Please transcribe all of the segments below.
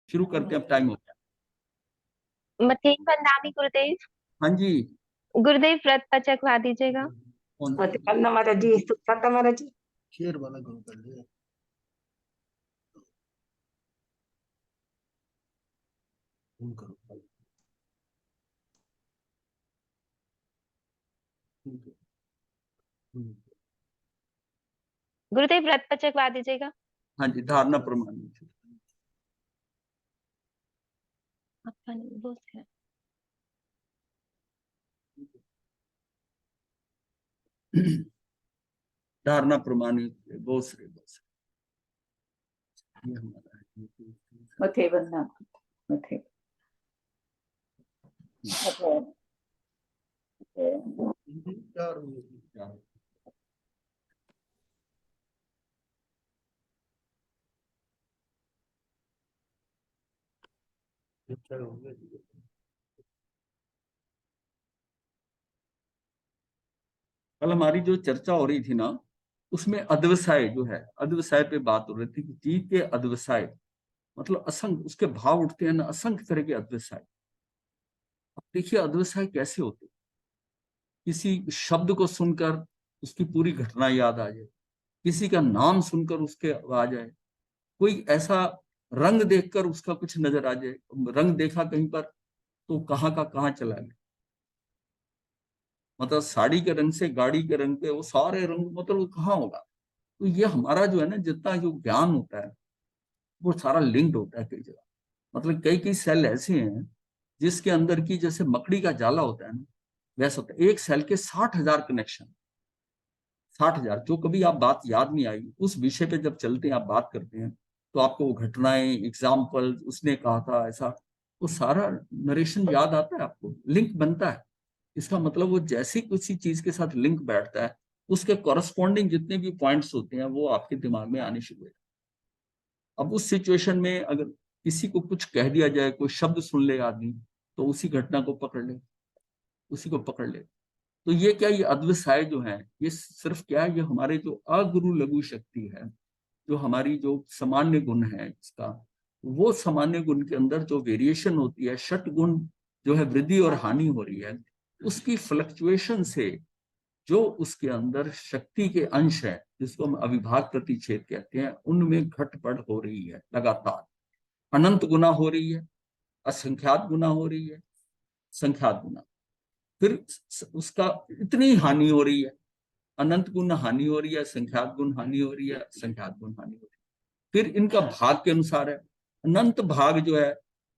शुरू करते हैं, अब टाइम हो गया। मथेन बंदामी गुरुदेव। हाँ जी। गुरुदेव व्रत पचक वा दीजिएगा। कौन? करना महाराज जी, सुखता महाराज जी। शेर वाला गुरु कर लिया। करो। गुरुदेव व्रत पचक वा दीजिएगा। हाँ जी, धारणा प्रमाण। आपका नहीं, वो उसका है। धारणा प्रमाणित बहुत श्रेय, बहुत श्रेय। ये हमारा है। मथे बंदा मथे कल हमारी जो चर्चा हो रही थी ना, उसमें अध्यवसाय जो है, अध्यवसाय पे बात हो रही थी कि जीव के अध्यवसाय मतलब असंख्य उसके भाव उठते हैं ना, असंख्य तरह के अध्यवसाय। अब देखिए अध्यवसाय कैसे होते, किसी शब्द को सुनकर उसकी पूरी घटना याद आ जाए, किसी का नाम सुनकर उसके आ जाए, कोई ऐसा रंग देखकर उसका कुछ नजर आ जाए, रंग देखा कहीं पर तो कहाँ का कहाँ चला गया। मतलब साड़ी के रंग से गाड़ी के रंग पे वो सारे रंग मतलब वो कहाँ होगा। तो ये हमारा जो है ना, जितना जो ज्ञान होता है वो सारा लिंक्ड होता है कई जगह। मतलब कई कई सेल ऐसे हैं जिसके अंदर की जैसे मकड़ी का जाला होता है ना, वैसा होता है। एक सेल के 60,000 कनेक्शन, 60,000। जो कभी आप बात याद नहीं आई उस विषय पे जब चलते हैं, आप बात करते हैं, तो आपको वो घटनाएं, एग्जाम्पल, उसने कहा था ऐसा, वो सारा नरेशन याद आता है, आपको लिंक बनता है। इसका मतलब वो जैसी किसी चीज के साथ लिंक बैठता है, उसके कॉरस्पॉन्डिंग जितने भी पॉइंट्स होते हैं वो आपके दिमाग में आने शुरू हो। अब उस सिचुएशन में अगर किसी को कुछ कह दिया जाए, कोई शब्द सुन ले आदमी, तो उसी घटना को पकड़ ले, उसी को पकड़ ले। तो ये क्या, ये अध्यवसाय जो है, ये सिर्फ क्या है, ये हमारे जो अगुरु लघु शक्ति है, जो हमारी जो सामान्य गुण है इसका, वो सामान्य गुण के अंदर जो वेरिएशन होती है, षट गुण जो है वृद्धि और हानि हो रही है, उसकी फ्लक्चुएशन से जो उसके अंदर शक्ति के अंश है, जिसको हम अविभाग प्रतिच्छेद कहते हैं, उनमें घटपड़ हो रही है लगातार। अनंत गुना हो रही है, असंख्यात गुना हो रही है, संख्यात गुना। फिर उसका इतनी हानि हो रही है, अनंत गुण हानि हो रही है, संख्यात गुण हानि हो रही है, संख्यात गुण हानि हो रही है। फिर इनका भाग के अनुसार है, अनंत भाग जो है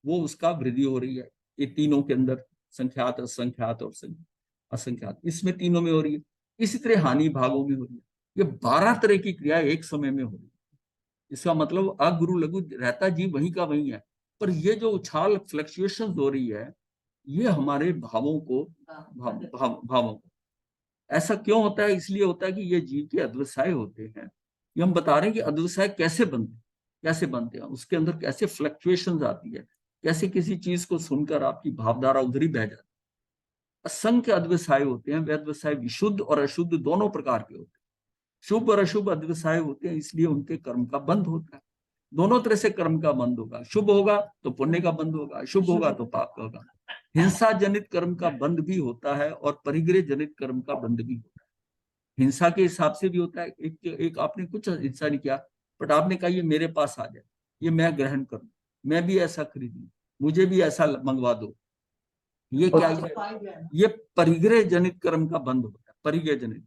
वो उसका वृद्धि हो रही है। ये तीनों के अंदर संख्यात, असंख्यात और असंख्यात, इसमें तीनों में हो रही है। इसी तरह हानि भागों में हो रही है। ये 12 तरह की क्रिया एक समय में हो रही है। इसका मतलब अगुरु लघु रहता जीव वहीं का वहीं है, पर ये जो उछाल फ्लक्चुएशन हो रही है, ये हमारे भावों को भावों को ऐसा क्यों होता है, इसलिए होता है कि ये जीव के अध्यवसाय होते हैं। ये हम बता रहे हैं कि अध्यवसाय कैसे बनते, कैसे बनते हैं, उसके अंदर कैसे फ्लक्चुएशन आती है, कैसे किसी चीज को सुनकर आपकी भावधारा उधर ही बह जाती है। असंख्य अध्यवसाय होते हैं। वे अध्यवसाय विशुद्ध और अशुद्ध दोनों प्रकार के होते हैं। शुभ और अशुभ अध्यवसाय होते हैं, इसलिए उनके कर्म का बंध होता है। दोनों तरह से कर्म का बंध होगा, शुभ होगा तो पुण्य का बंध होगा, अशुभ होगा तो पाप का होगा। हिंसा जनित कर्म का बंध भी होता है और परिग्रह जनित कर्म का बंध भी होता है। हिंसा के हिसाब से भी होता है। एक आपने कुछ हिंसा नहीं किया, बट आपने कहा ये मेरे पास आ जाए, ये मैं ग्रहण करूं, मैं भी ऐसा खरीदूं, मुझे भी ऐसा मंगवा दो। ये क्या है, ये परिग्रह जनित कर्म का बंध होता है। परिग्रह जनित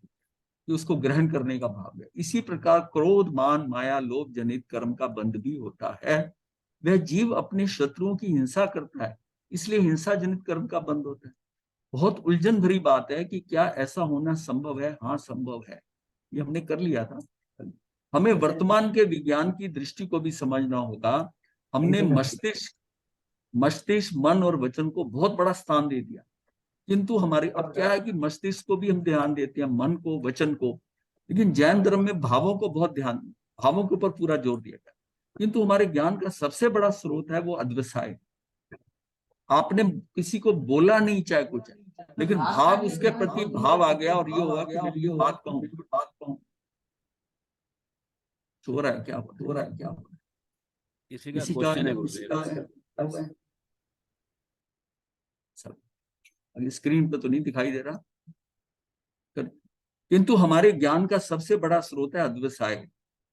कि उसको ग्रहण करने का भाव है। इसी प्रकार क्रोध, मान, माया, लोभ जनित कर्म का बंध भी होता है। वह जीव अपने शत्रुओं की हिंसा करता है, इसलिए हिंसा जनित कर्म का बंध होता है। बहुत उलझन भरी बात है कि क्या ऐसा होना संभव है? हाँ, संभव है। ये हमने कर लिया था। हमें वर्तमान के विज्ञान की दृष्टि को भी समझना होगा। हमने मस्तिष्क, मन और वचन को बहुत बड़ा स्थान दे दिया, किंतु हमारे अब क्या है कि मस्तिष्क को भी हम ध्यान देते हैं, मन को, वचन को, लेकिन जैन धर्म में भावों को बहुत ध्यान, भावों के ऊपर पूरा जोर दिया गया। किंतु हमारे ज्ञान का सबसे बड़ा स्रोत है वो अध्यवसाय। आपने किसी को बोला नहीं चाहे कुछ, लेकिन भाव, उसके प्रति भाव आ गया और ये हुआ कि मैं ये बात कहूं। सो रहा है क्या, हो रहा है क्या, किसी का किसी का क्वेश्चन है या किसी गुरुदेव। का सब अभी स्क्रीन पे तो नहीं दिखाई दे रहा, किंतु हमारे ज्ञान का सबसे बड़ा स्रोत है अध्यवसाय।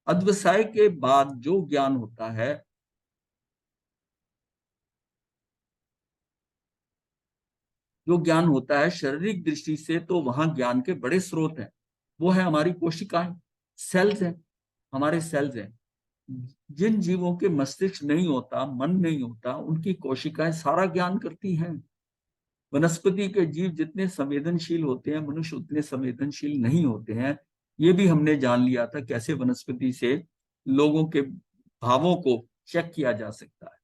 अध्यवसाय के बाद जो ज्ञान होता है, जो ज्ञान होता है शारीरिक दृष्टि से, तो वहां ज्ञान के बड़े स्रोत हैं। वो है हमारी कोशिकाएं, सेल्स हैं, हमारे सेल्स हैं। जिन जीवों के मस्तिष्क नहीं होता, मन नहीं होता, उनकी कोशिकाएं सारा ज्ञान करती हैं। वनस्पति के जीव जितने संवेदनशील होते हैं, मनुष्य उतने संवेदनशील नहीं होते हैं। ये भी हमने जान लिया था कैसे वनस्पति से लोगों के भावों को चेक किया जा सकता है।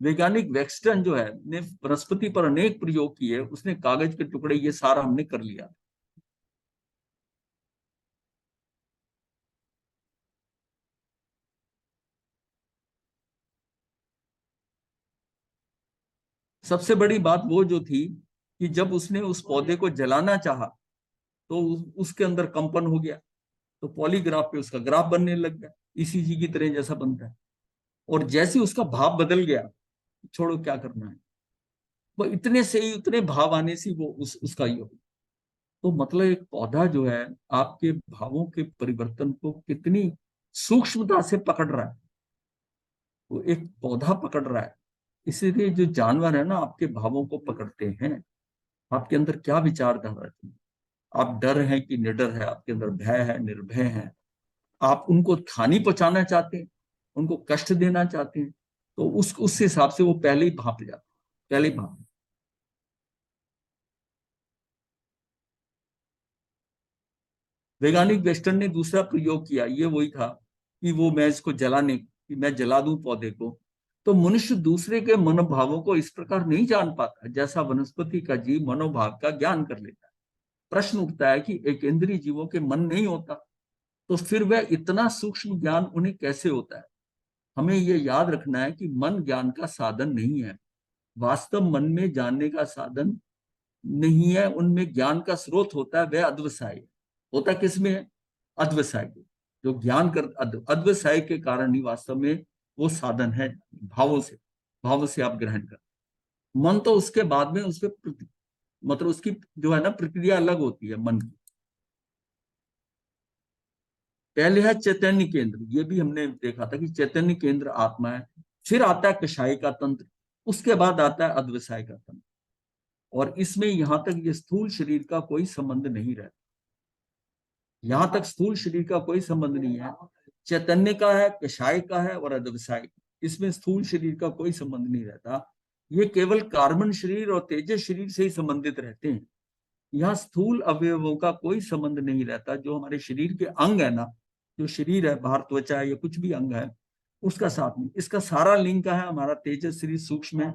वैज्ञानिक वेक्सटन जो है ने वनस्पति पर अनेक प्रयोग किए, उसने कागज के टुकड़े, ये सारा हमने कर लिया। सबसे बड़ी बात वो जो थी कि जब उसने उस पौधे को जलाना चाहा तो उसके अंदर कंपन हो गया, तो पॉलीग्राफ पे उसका ग्राफ बनने लग गया, ईसीजी की तरह जैसा बनता है। और जैसे उसका भाव बदल गया, छोड़ो क्या करना है, वो इतने से ही, उतने भाव आने से वो उसका ही हो। तो मतलब एक पौधा जो है आपके भावों के परिवर्तन को कितनी सूक्ष्मता से पकड़ रहा है, वो एक पौधा पकड़ रहा है। इसीलिए जो जानवर है ना, आपके भावों को पकड़ते हैं। आपके अंदर क्या विचारधारा है, आप डर है कि निडर है, आपके अंदर भय है, निर्भय है, आप उनको हानि पहुंचाना चाहते हैं, उनको कष्ट देना चाहते हैं, तो उस हिसाब से वो पहले ही भाप जाते, पहले ही भाप। वैज्ञानिक वेस्टर्न ने दूसरा प्रयोग किया, ये वही था कि वो मैं इसको जलाने, कि मैं जला दूं पौधे को। तो मनुष्य दूसरे के मनोभावों को इस प्रकार नहीं जान पाता जैसा वनस्पति का जीव मनोभाव का ज्ञान कर लेता है। प्रश्न उठता है कि एक इंद्रिय जीवों के मन नहीं होता, तो फिर वह इतना सूक्ष्म ज्ञान उन्हें कैसे होता है। हमें यह याद रखना है कि मन ज्ञान का साधन नहीं है, वास्तव मन में जानने का साधन नहीं है। उनमें ज्ञान का स्रोत होता है, वह अध्यवसाय होता है। किसमें है? अध्यवसाय। जो ज्ञान कर अध्यवसाय के कारण ही वास्तव में वो साधन है। भावों से, भावों से आप ग्रहण कर, मन तो उसके बाद में उस पर मतलब उसकी जो है ना प्रक्रिया अलग होती है मन की। पहले है चैतन्य केंद्र, ये भी हमने देखा था कि चैतन्य केंद्र आत्मा है। फिर आता है कषाय का तंत्र, उसके बाद आता है अध्यवसाय का तंत्र। और इसमें यहां तक ये स्थूल शरीर का कोई संबंध नहीं रहता, यहां तक स्थूल शरीर का कोई संबंध नहीं है। चैतन्य का है, कषाय का है और अध्यवसाय, इसमें स्थूल शरीर का कोई संबंध नहीं रहता। ये केवल कार्बन शरीर और तेजस शरीर से ही संबंधित रहते हैं। यहाँ स्थूल अवयवों का कोई संबंध नहीं रहता। जो हमारे शरीर के अंग है ना, जो शरीर है, बाहर त्वचा है या कुछ भी अंग है, उसका साथ में इसका सारा लिंक का है। हमारा तेजस शरीर सूक्ष्म है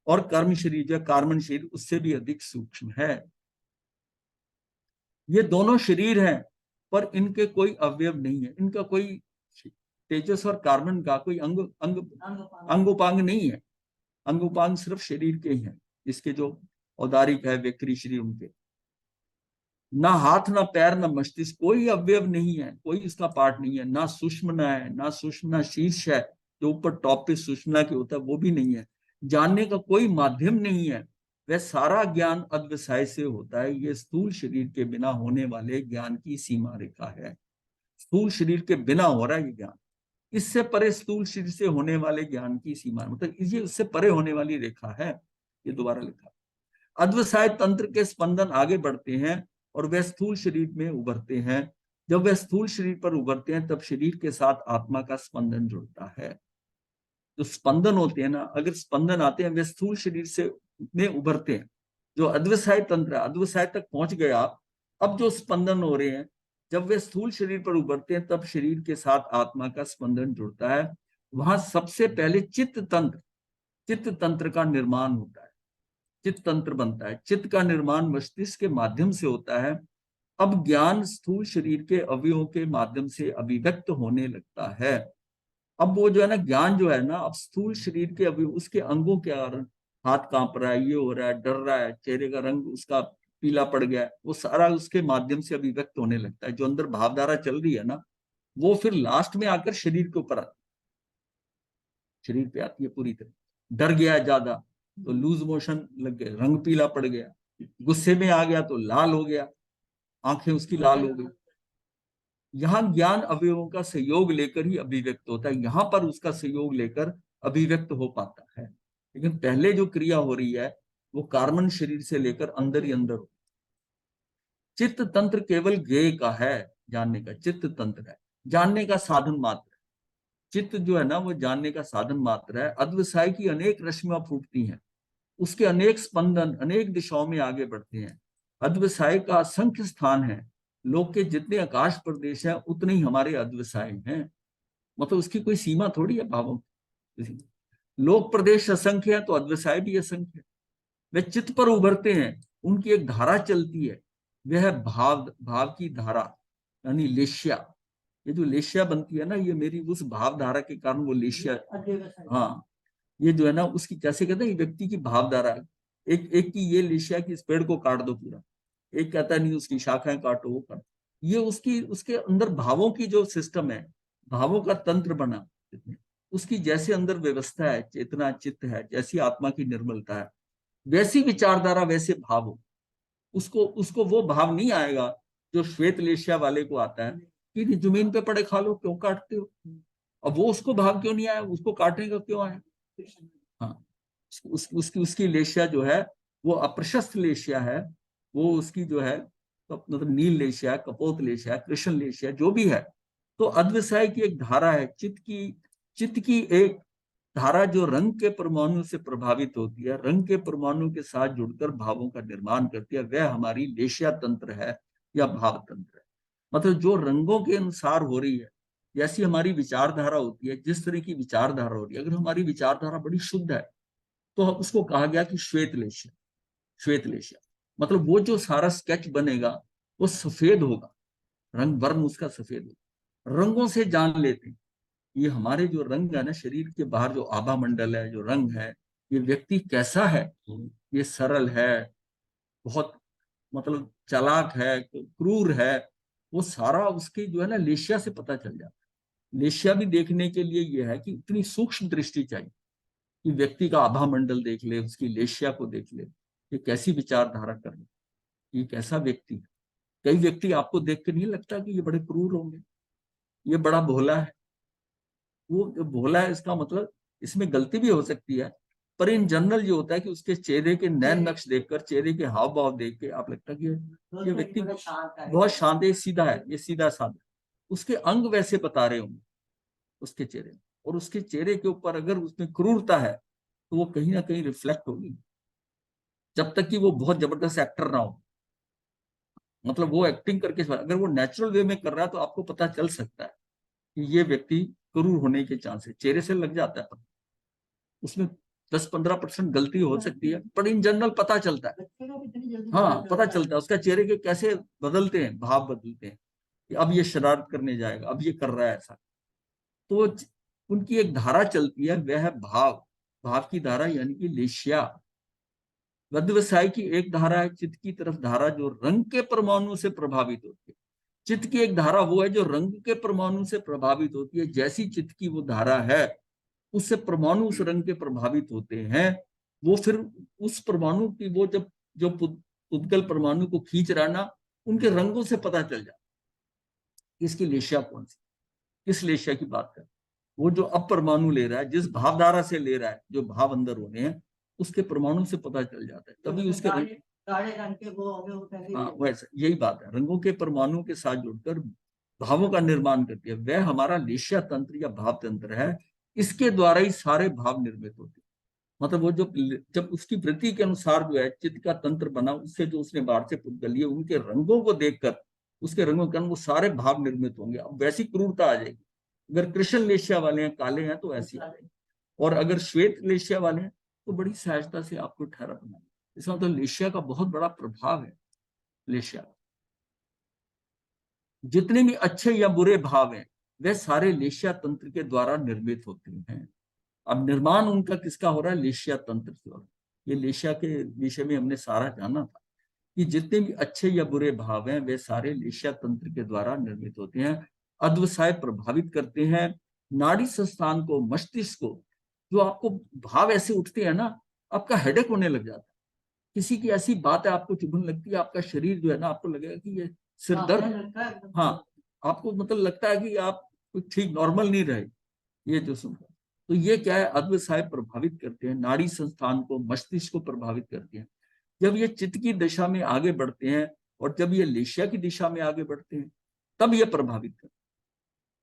और कर्म शरीर जो कार्बन शरीर उससे भी अधिक सूक्ष्म है। ये दोनों शरीर हैं, पर इनके कोई अवयव नहीं है, इनका कोई तेजस और कार्बन का कोई अंग उपांग नहीं है। अंग उपांग सिर्फ शरीर के ही हैं, इसके जो औदारिक है, व्यक्ति शरीर, उनके। ना हाथ, ना पैर, ना मस्तिष्क, कोई अवयव नहीं है, कोई इसका पार्ट नहीं है। ना सुषुम्ना है, ना सुषुम्ना शीर्ष है, जो ऊपर टॉप पे सुषुम्ना के होता है, वो भी नहीं है। जानने का कोई माध्यम नहीं है। वह सारा ज्ञान अध्यवसाय से होता है। ये स्थूल शरीर के बिना होने वाले ज्ञान की सीमा रेखा है। स्थूल शरीर के बिना हो रहा है ये ज्ञान, इससे परे स्थूल शरीर से होने वाले ज्ञान की सीमा, मतलब ये उससे परे होने वाली रेखा है। ये दोबारा लिखा, अध्यवसाय तंत्र के स्पंदन आगे बढ़ते हैं और वे स्थूल शरीर में उभरते हैं। जब वे स्थूल शरीर पर उभरते हैं, तब शरीर के साथ आत्मा का स्पंदन जुड़ता है। जो स्पंदन होते हैं ना, अगर स्पंदन आते हैं, वे स्थूल शरीर से में उभरते हैं। जो अध्यवसाय तंत्र है, अध्यवसाय तक पहुंच गए आप, अब जो स्पंदन हो रहे हैं, जब वे स्थूल शरीर पर उभरते हैं, तब शरीर के साथ आत्मा का स्पंदन जुड़ता है। वहां सबसे पहले चित्त तंत्र का निर्माण होता है, चित्त तंत्र बनता है। चित्त का निर्माण मस्तिष्क के माध्यम से होता है। अब ज्ञान स्थूल शरीर के अवयवों के माध्यम से अभिव्यक्त होने लगता है। अब वो जो है ना ज्ञान जो है ना, अब स्थूल शरीर के अवयव, उसके अंगों के कारण, हाथ कांप रहा है, ये हो रहा है, डर रहा है, चेहरे का रंग उसका पीला पड़ गया है, वो सारा उसके माध्यम से अभिव्यक्त होने लगता है। जो अंदर भावधारा चल रही है ना, वो फिर लास्ट में आकर शरीर के ऊपर आती, शरीर पे आती है पूरी तरह। डर गया ज्यादा तो लूज मोशन लग गए, रंग पीला पड़ गया, गुस्से में आ गया तो लाल हो गया, आंखें उसकी लाल हो गई। यहाँ ज्ञान अवयवों का सहयोग लेकर ही अभिव्यक्त होता है, यहाँ पर उसका सहयोग लेकर अभिव्यक्त हो पाता है। लेकिन पहले जो क्रिया हो रही है वो कार्बन शरीर से लेकर अंदर ही अंदर हो। चित्त तंत्र केवल ज्ञेय का है, जानने का चित्त तंत्र है, जानने का साधन मात्र है। चित्त जो है ना वो जानने का साधन मात्र है। अद्वसाय की अनेक रश्मियां फूटती हैं, उसके अनेक स्पंदन अनेक दिशाओं में आगे बढ़ते हैं। अद्वसाय का असंख्य स्थान है, लोक के जितने आकाश प्रदेश हैं उतने ही हमारे अद्वसाय हैं। मतलब उसकी कोई सीमा थोड़ी है भावों की। लोक प्रदेश असंख्य है तो अद्वसाय भी असंख्य है। वे चित्त पर उभरते हैं, उनकी एक धारा चलती है, वह भाव भाव की धारा यानी लेश्या। ये जो लेश्या बनती है ना, ये मेरी उस भाव धारा के कारण वो लेश्या। हाँ, ये जो है ना उसकी कैसे कहते हैं, व्यक्ति की भावधारा है। एक एक की ये लेशिया की इस पेड़ को काट दो पूरा, एक कहता नहीं उसकी शाखाएं काटो, वो काटो। ये उसकी उसके अंदर भावों की जो सिस्टम है, भावों का तंत्र बना, उसकी जैसे अंदर व्यवस्था है, चेतना चित्त है, जैसी आत्मा की निर्मलता है, वैसी विचारधारा वैसे भाव हो। उसको उसको वो भाव नहीं आएगा जो श्वेत लेशिया वाले को आता है कि जमीन पे पड़े खा लो, क्यों काटते हो। अब वो उसको भाव क्यों नहीं आया, उसको काटने का क्यों आया। हाँ, उसकी उसकी लेशिया जो है वो अप्रशस्त लेशिया है, वो उसकी जो है मतलब नील लेशिया, कपोत लेशिया, कृष्ण लेशिया जो भी है। तो अद्वसाय की एक धारा है, चित्त की एक धारा जो रंग के परमाणु से प्रभावित होती है, रंग के परमाणु के साथ जुड़कर भावों का निर्माण करती है, वह हमारी लेशिया तंत्र है या भाव तंत्र है। मतलब जो रंगों के अनुसार हो रही है, जैसी हमारी विचारधारा होती है, जिस तरह की विचारधारा हो रही है, अगर हमारी विचारधारा बड़ी शुद्ध है तो उसको कहा गया कि श्वेत लेशिया। श्वेत लेशिया मतलब वो जो सारा स्केच बनेगा वो सफेद होगा, रंग वर्ण उसका सफेद होगा। रंगों से जान लेते हैं ये हमारे जो रंग है ना, शरीर के बाहर जो आभा मंडल है, जो रंग है, ये व्यक्ति कैसा है। ये सरल है, बहुत मतलब चालाक है, क्रूर है, वो सारा उसकी जो है ना लेशिया से पता चल जाता है। लेशिया भी देखने के लिए ये है कि इतनी सूक्ष्म दृष्टि चाहिए कि व्यक्ति का आभा मंडल देख ले, उसकी लेशिया को देख ले, ये कैसी विचारधारा कर ले, ये कैसा व्यक्ति है। कई व्यक्ति आपको देख के नहीं लगता कि ये बड़े क्रूर होंगे, ये बड़ा भोला है। वो जो भोला है इसका मतलब इसमें गलती भी हो सकती है, पर इन जनरल ये होता है कि उसके चेहरे के नैन नक्श देखकर, चेहरे के हाव भाव देख के आप लगता है कि ये व्यक्ति बहुत शांत है, सीधा है, ये सीधा साधा। उसके अंग वैसे बता रहे होंगे उसके चेहरे, और उसके चेहरे के ऊपर अगर उसमें क्रूरता है तो वो कहीं ना कहीं रिफ्लेक्ट होगी, जब तक कि वो बहुत जबरदस्त एक्टर ना हो। मतलब वो एक्टिंग करके, अगर वो नेचुरल वे में कर रहा है तो आपको पता चल सकता है कि ये व्यक्ति क्रूर होने के चांस है, चेहरे से लग जाता है। उसमें 10-15% गलती हो सकती है, पर इन जनरल पता चलता है। हाँ, पता चलता है उसका चेहरे के कैसे बदलते हैं, भाव बदलते हैं कि अब ये शरारत करने जाएगा, अब ये कर रहा है ऐसा। तो उनकी एक धारा चलती है, वह है भाव, भाव की धारा यानी कि लेशिया। व्यवसाय की एक धारा है चित्त की तरफ धारा, जो रंग के परमाणु से प्रभावित होती है। चित्त की एक धारा वो है जो रंग के परमाणु से प्रभावित होती है। जैसी चित्त की वो धारा है, उससे परमाणु उस रंग के प्रभावित होते हैं। वो फिर उस परमाणु की वो जब जो पुद्गल परमाणु को खींच रहा ना, उनके रंगों से पता चल जाता इसकी लेशिया कौन सी, किस लेशिया की बात कर। वो जो अब परमाणु ले रहा है, जिस भावधारा से ले रहा है, जो भाव अंदर होने हैं, उसके परमाणु से पता चल जाता है। तभी उसके काले रंग के वो होंगे, वो कैसे। हाँ, वैसे यही बात है, रंगों के परमाणु के साथ जुड़कर भावों का निर्माण करती है, वह हमारा लेशिया तंत्र या भाव तंत्र है। इसके द्वारा ही सारे भाव निर्मित होते हैं। मतलब वो जो जब उसकी वृत्ति के अनुसार जो है चित्त का तंत्र बना, उससे जो उसने बाहर से पुद्गल लिए, उनके रंगों को देखकर, उसके रंगों के वो सारे भाव निर्मित होंगे। अब वैसी क्रूरता आ जाएगी। अगर कृष्ण लेशिया वाले हैं, काले हैं, तो ऐसी आ जाएगी। और अगर श्वेत लेशिया वाले हैं तो बड़ी सहजता से आपको ठहरा बनाए। इसका मतलब लेशिया का बहुत बड़ा प्रभाव है। लेशिया जितने भी अच्छे या बुरे भाव हैं, वे सारे लेशिया तंत्र के द्वारा निर्मित होते हैं। अब निर्माण उनका किसका हो रहा है, लेशिया तंत्र से हो रहा है। ये लेशिया के विषय में हमने सारा जाना था कि जितने भी अच्छे या बुरे भाव हैं वे सारे लेशिया तंत्र के द्वारा निर्मित होते हैं। अध्यवसाय प्रभावित करते हैं नाड़ी संस्थान को, मस्तिष्क को। जो आपको भाव ऐसे उठते हैं ना, आपका हेडेक होने लग जाता है। किसी की ऐसी बात है आपको चुभने लगती है, आपका शरीर जो है ना, आपको लगेगा कि ये सिर दर्द, हाँ, आपको मतलब लगता है कि आप कुछ ठीक नॉर्मल नहीं रहे ये जो सुनता। तो ये क्या है, अध्यवसाय प्रभावित करते हैं नाड़ी संस्थान को, मस्तिष्क को प्रभावित करते हैं। जब ये चित्त की दिशा में आगे बढ़ते हैं और जब ये लेशिया की दिशा में आगे बढ़ते हैं, तब ये प्रभावित करते हैं।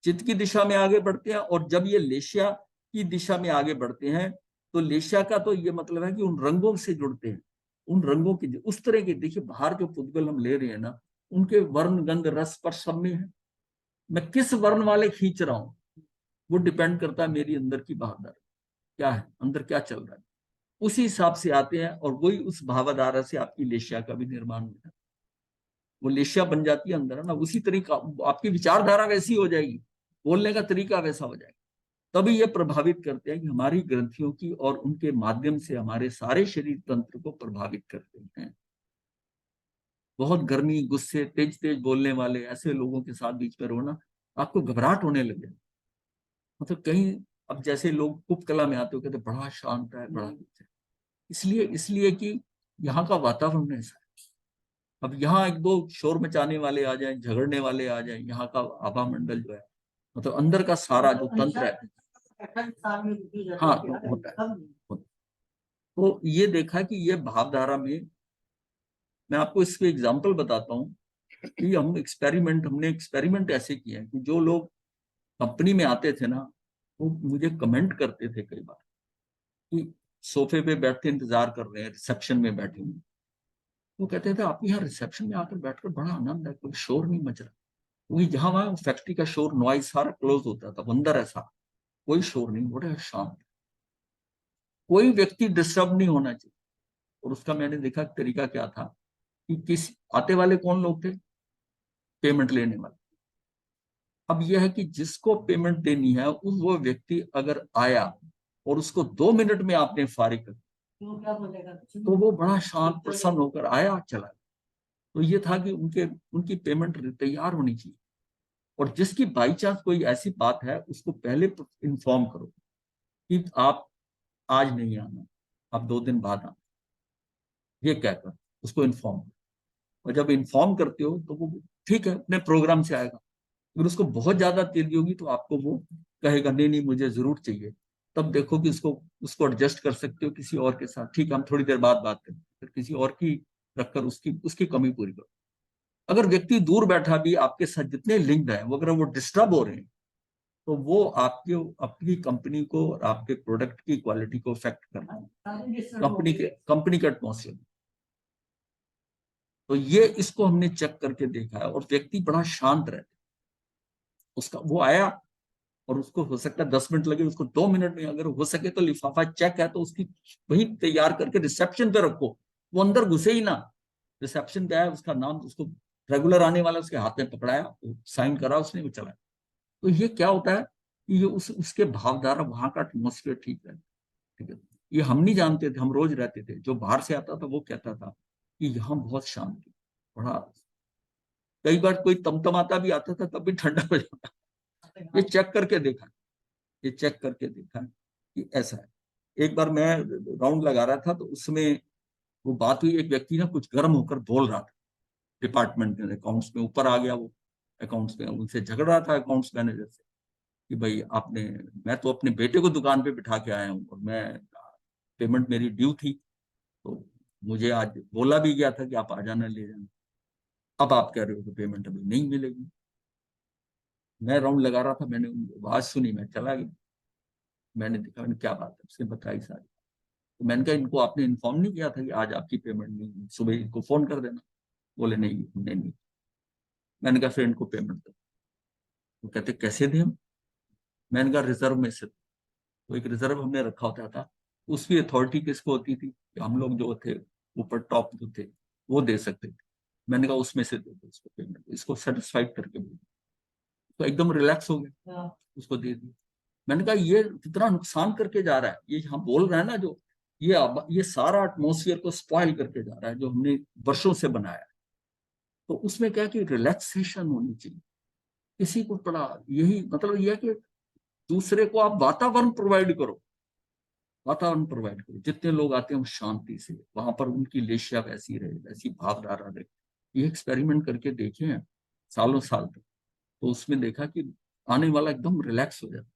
चित्त की दिशा में आगे बढ़ते हैं और जब ये लेशिया की दिशा में आगे बढ़ते हैं, तो लेशिया का तो ये मतलब है कि उन रंगों से जुड़ते हैं, उन रंगों की उस तरह के। देखिए बाहर जो पुद्गल हम ले रहे हैं ना, उनके वर्ण, गंध, रस, स्पर्श सब में है। मैं किस वर्ण वाले खींच रहा हूं वो डिपेंड करता है मेरी अंदर की भावधारा क्या है, अंदर क्या चल रहा है। उसी हिसाब से आते हैं और वही उस भावधारा से आपकी लेशिया का भी निर्माण होता है। वो लेशिया बन जाती है अंदर, है ना। उसी तरीका आपकी विचारधारा वैसी हो जाएगी, बोलने का तरीका वैसा हो जाएगा। तभी ये प्रभावित करते हैं कि हमारी ग्रंथियों की, और उनके माध्यम से हमारे सारे शरीर तंत्र को प्रभावित करते हैं। बहुत गर्मी, गुस्से, तेज तेज बोलने वाले ऐसे लोगों के साथ बीच में रोना, आपको घबराहट होने लगे। मतलब कहीं, अब जैसे लोग कुप कला में आते हो, कहते बड़ा शांत है, बड़ा कुछ है। इसलिए कि यहाँ का वातावरण ऐसा है। अब यहाँ एक दो शोर मचाने वाले आ जाए, झगड़ने वाले आ जाए, यहाँ का आभा मंडल जो है, मतलब अंदर का सारा जो तंत्र है, हाँ, होता है। तो ये देखा कि ये भावधारा में, मैं आपको इसके एग्जाम्पल बताता हूँ कि हमने एक्सपेरिमेंट ऐसे किए हैं कि जो लोग कंपनी में आते थे ना, वो मुझे कमेंट करते थे कई बार कि सोफे पे बैठते इंतजार कर रहे हैं, रिसेप्शन में बैठे हुए, वो कहते थे आप यहाँ रिसेप्शन में आकर बैठकर बड़ा आनंद है, कोई शोर नहीं मच रहा। क्योंकि जहां वहां फैक्ट्री का शोर, नॉइज सारा क्लोज होता था, अंदर ऐसा कोई शोर नहीं, बड़ा शांत, कोई व्यक्ति डिस्टर्ब नहीं होना चाहिए। और उसका मैंने देखा तरीका क्या था कि किस आते वाले कौन लोग थे, पेमेंट लेने वाले। अब यह है कि जिसको पेमेंट देनी है वो व्यक्ति अगर आया और उसको 2 मिनट में आपने फारिग कर, तो वो बड़ा शांत प्रसन्न होकर आया, चला। तो ये था कि उनकी पेमेंट तैयार होनी चाहिए। और जिसकी बाई चांस कोई ऐसी बात है, उसको पहले इन्फॉर्म करो कि आप आज नहीं आना, आप 2 दिन बाद आना, ये कहकर उसको इन्फॉर्म करो। और जब इन्फॉर्म करते हो तो वो ठीक है, अपने प्रोग्राम से आएगा। अगर उसको बहुत ज्यादा तेजी होगी तो आपको वो कहेगा नहीं नहीं मुझे जरूर चाहिए। तब देखो कि उसको एडजस्ट कर सकते हो किसी और के साथ, ठीक है हम थोड़ी देर बाद बात करें, फिर किसी और की रखकर उसकी कमी पूरी करो। अगर व्यक्ति दूर बैठा भी आपके साथ जितने लिंक्ड है, वो अगर वो डिस्टर्ब हो रहे हैं, तो वो आपके अपनी कंपनी को और आपके प्रोडक्ट की क्वालिटी को इफेक्ट करना है, कंपनी के एटमॉस्फेयर। तो ये इसको हमने चेक करके देखा है, और व्यक्ति बड़ा शांत रहता है। उसका वो आया और उसको हो सकता है 10 मिनट लगे, उसको 2 मिनट में अगर हो सके तो लिफाफा चेक है तो उसकी वही तैयार करके रिसेप्शन पे रखो, वो अंदर घुसे ही ना। रिसेप्शन पे आया, उसका नाम, उसको रेगुलर आने वाला उसके हाथ में पकड़ाया, साइन करा उसने, वो चला। तो ये क्या होता है कि ये उसके भावधारा, वहां का एटमोस्फेयर ठीक है, ठीक है। ये हम नहीं जानते थे, हम रोज रहते थे। जो बाहर से आता था वो कहता था कि यहाँ बहुत शांति, बड़ा। कई बार कोई तमतमाता भी आता था तब भी ठंडा हो जाता। ये चेक करके देखा, ये चेक करके देखा कि ऐसा है। एक बार मैं राउंड लगा रहा था तो उसमें वो बात हुई, एक व्यक्ति ना कुछ गर्म होकर बोल रहा था डिपार्टमेंट में, अकाउंट्स में ऊपर आ गया वो, अकाउंट्स में उनसे झगड़ रहा था अकाउंट्स मैनेजर से कि भाई आपने, मैं तो अपने बेटे को दुकान पे बिठा के आया हूँ और मैं, पेमेंट मेरी ड्यू थी, तो मुझे आज बोला भी गया था कि आप आ जाना ले जाना, अब आप कह रहे हो कि पेमेंट अभी नहीं मिलेगी। मैं राउंड लगा रहा था, मैंने आवाज सुनी, मैं चला गया। मैंने देखा, मैंने क्या बात है, उसने बताई सारी। तो मैंने कहा इनको आपने इन्फॉर्म नहीं किया था कि आज आपकी पेमेंट नहीं, सुबह इनको फोन कर देना। बोले नहीं हमने नहीं। मैंने कहा फिर इनको पेमेंट दो। वो कहते कैसे दें हम? मैंने कहा रिजर्व में से। तो एक रिजर्व हमने रखा होता था, उसकी अथॉरिटी किसको होती थी, हम लोग जो थे ऊपर टॉप जो थे वो दे सकते थे। मैंने कहा उसमें से दे दो इसको पेमेंट, इसको सेटिस्फाइड करके बोलो। तो एकदम रिलैक्स हो गया, उसको दे दिया। मैंने कहा ये कितना नुकसान करके जा रहा है, ये यहाँ बोल रहा है ना, जो ये सारा एटमोसफियर को स्पॉइल करके जा रहा है जो हमने वर्षों से बनाया है। तो उसमें क्या कि रिलैक्सेशन होनी चाहिए, किसी को पड़ा, यही मतलब यह है कि दूसरे को आप वातावरण प्रोवाइड करो, वातावरण प्रोवाइड करो। जितने लोग आते हैं वो शांति से, वहां पर उनकी लेशिया वैसी रहे, वैसी भावधारा रहे। ये एक्सपेरिमेंट करके देखे हैं सालों साल तक, तो उसमें देखा कि आने वाला एकदम रिलैक्स हो जाता।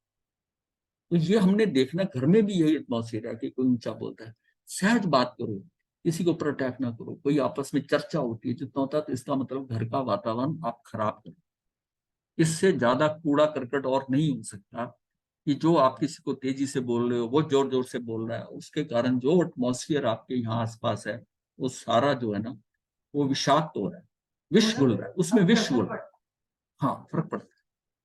तो ये हमने देखना, घर में भी यही एटमॉस्फेयर है कि कोई ऊंचा बोलता है, सहज बात करो, किसी को ऊपर अटैक ना करो। कोई आपस में चर्चा होती है जितना होता है, तो इसका मतलब घर का वातावरण आप खराब करो। इससे ज्यादा कूड़ा करकट और नहीं हो सकता कि जो आप किसी को तेजी से बोल रहे हो, वो जोर जोर से बोल रहा है, उसके कारण जो एटमॉस्फेयर आपके यहाँ आसपास है वो सारा जो है ना वो विषाक्त हो रहा है, विष घुल रहा है, उसमें विष घुल रहा है। हाँ, फर्क पड़ता है।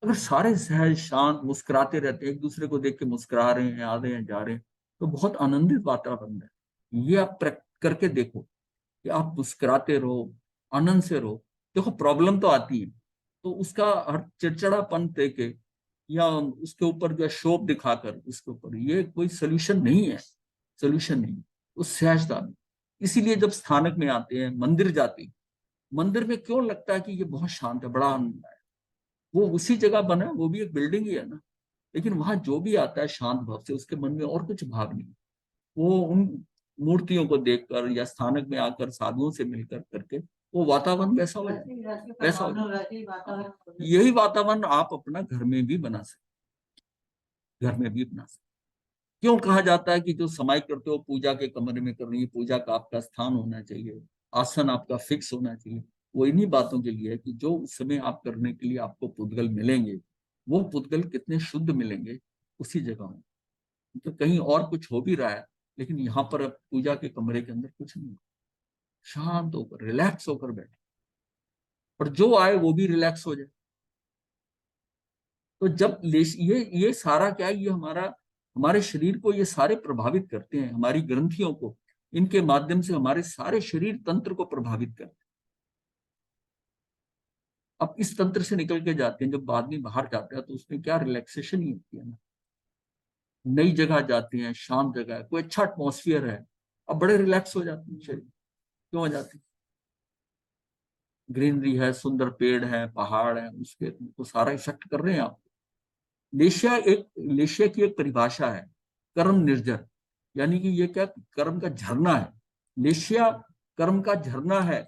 अगर सारे सहज शांत मुस्कुराते रहते हैं, एक दूसरे को देख के मुस्कुरा रहे हैं, आ रहे हैं, जा रहे हैं, तो बहुत आनंदित वातावरण है। ये आप करके देखो कि आप मुस्कुराते रहो, आनंद से रहो। देखो प्रॉब्लम तो आती है, तो उसका हर चिड़चिड़ापन देके या उसके ऊपर जो है शोभ दिखाकर उसके ऊपर, ये कोई सोल्यूशन नहीं है, सोल्यूशन नहीं। उस सहजता में, इसीलिए जब स्थानक में आते हैं, मंदिर जाते हैं, मंदिर में क्यों लगता है कि ये बहुत शांत है, बड़ा आनंद है। वो उसी जगह बना है, वो भी एक बिल्डिंग ही है ना, लेकिन वहां जो भी आता है शांत भाव से, उसके मन में और कुछ भाव नहीं। वो उन मूर्तियों को देखकर या स्थानक में आकर साधुओं से मिलकर करके वो वातावरण वैसा हो जाए, वैसा हो जाए। यही वातावरण आप अपना घर में भी बना सकते, घर में भी बना सकते। क्यों कहा जाता है कि जो समाई करते हो पूजा के कमरे में करनी है, पूजा का आपका स्थान होना चाहिए, आसन आपका फिक्स होना चाहिए। वो इन्हीं बातों के लिए है कि जो उस समय आप करने के लिए आपको पुद्गल मिलेंगे, वो पुद्गल कितने शुद्ध मिलेंगे उसी जगह में। तो कहीं और कुछ हो भी रहा है, लेकिन यहाँ पर अब पूजा के कमरे के अंदर कुछ नहीं, शांत होकर रिलैक्स होकर बैठे, और जो आए वो भी रिलैक्स हो जाए। तो जब ये सारा क्या है, ये हमारे शरीर को ये सारे प्रभावित करते हैं, हमारी ग्रंथियों को, इनके माध्यम से हमारे सारे शरीर तंत्र को प्रभावित करते हैं। अब इस तंत्र से निकल के जाते हैं, जब आदमी बाहर जाता है तो उसमें क्या रिलैक्सेशन ही होती है ना। नई जगह जाते हैं, शांत जगह है, कोई अच्छा एटमॉस्फेयर है, अब बड़े रिलैक्स हो जाते हैं शरीर। क्यों हो जाते हैं? ग्रीनरी है, सुंदर पेड़ है, पहाड़ है, उसके तो सारा इफेक्ट कर रहे हैं आप। लेशिया की एक परिभाषा है, कर्म निर्जर, यानी कि ये क्या, कर्म का झरना है। लेशिया कर्म का झरना है,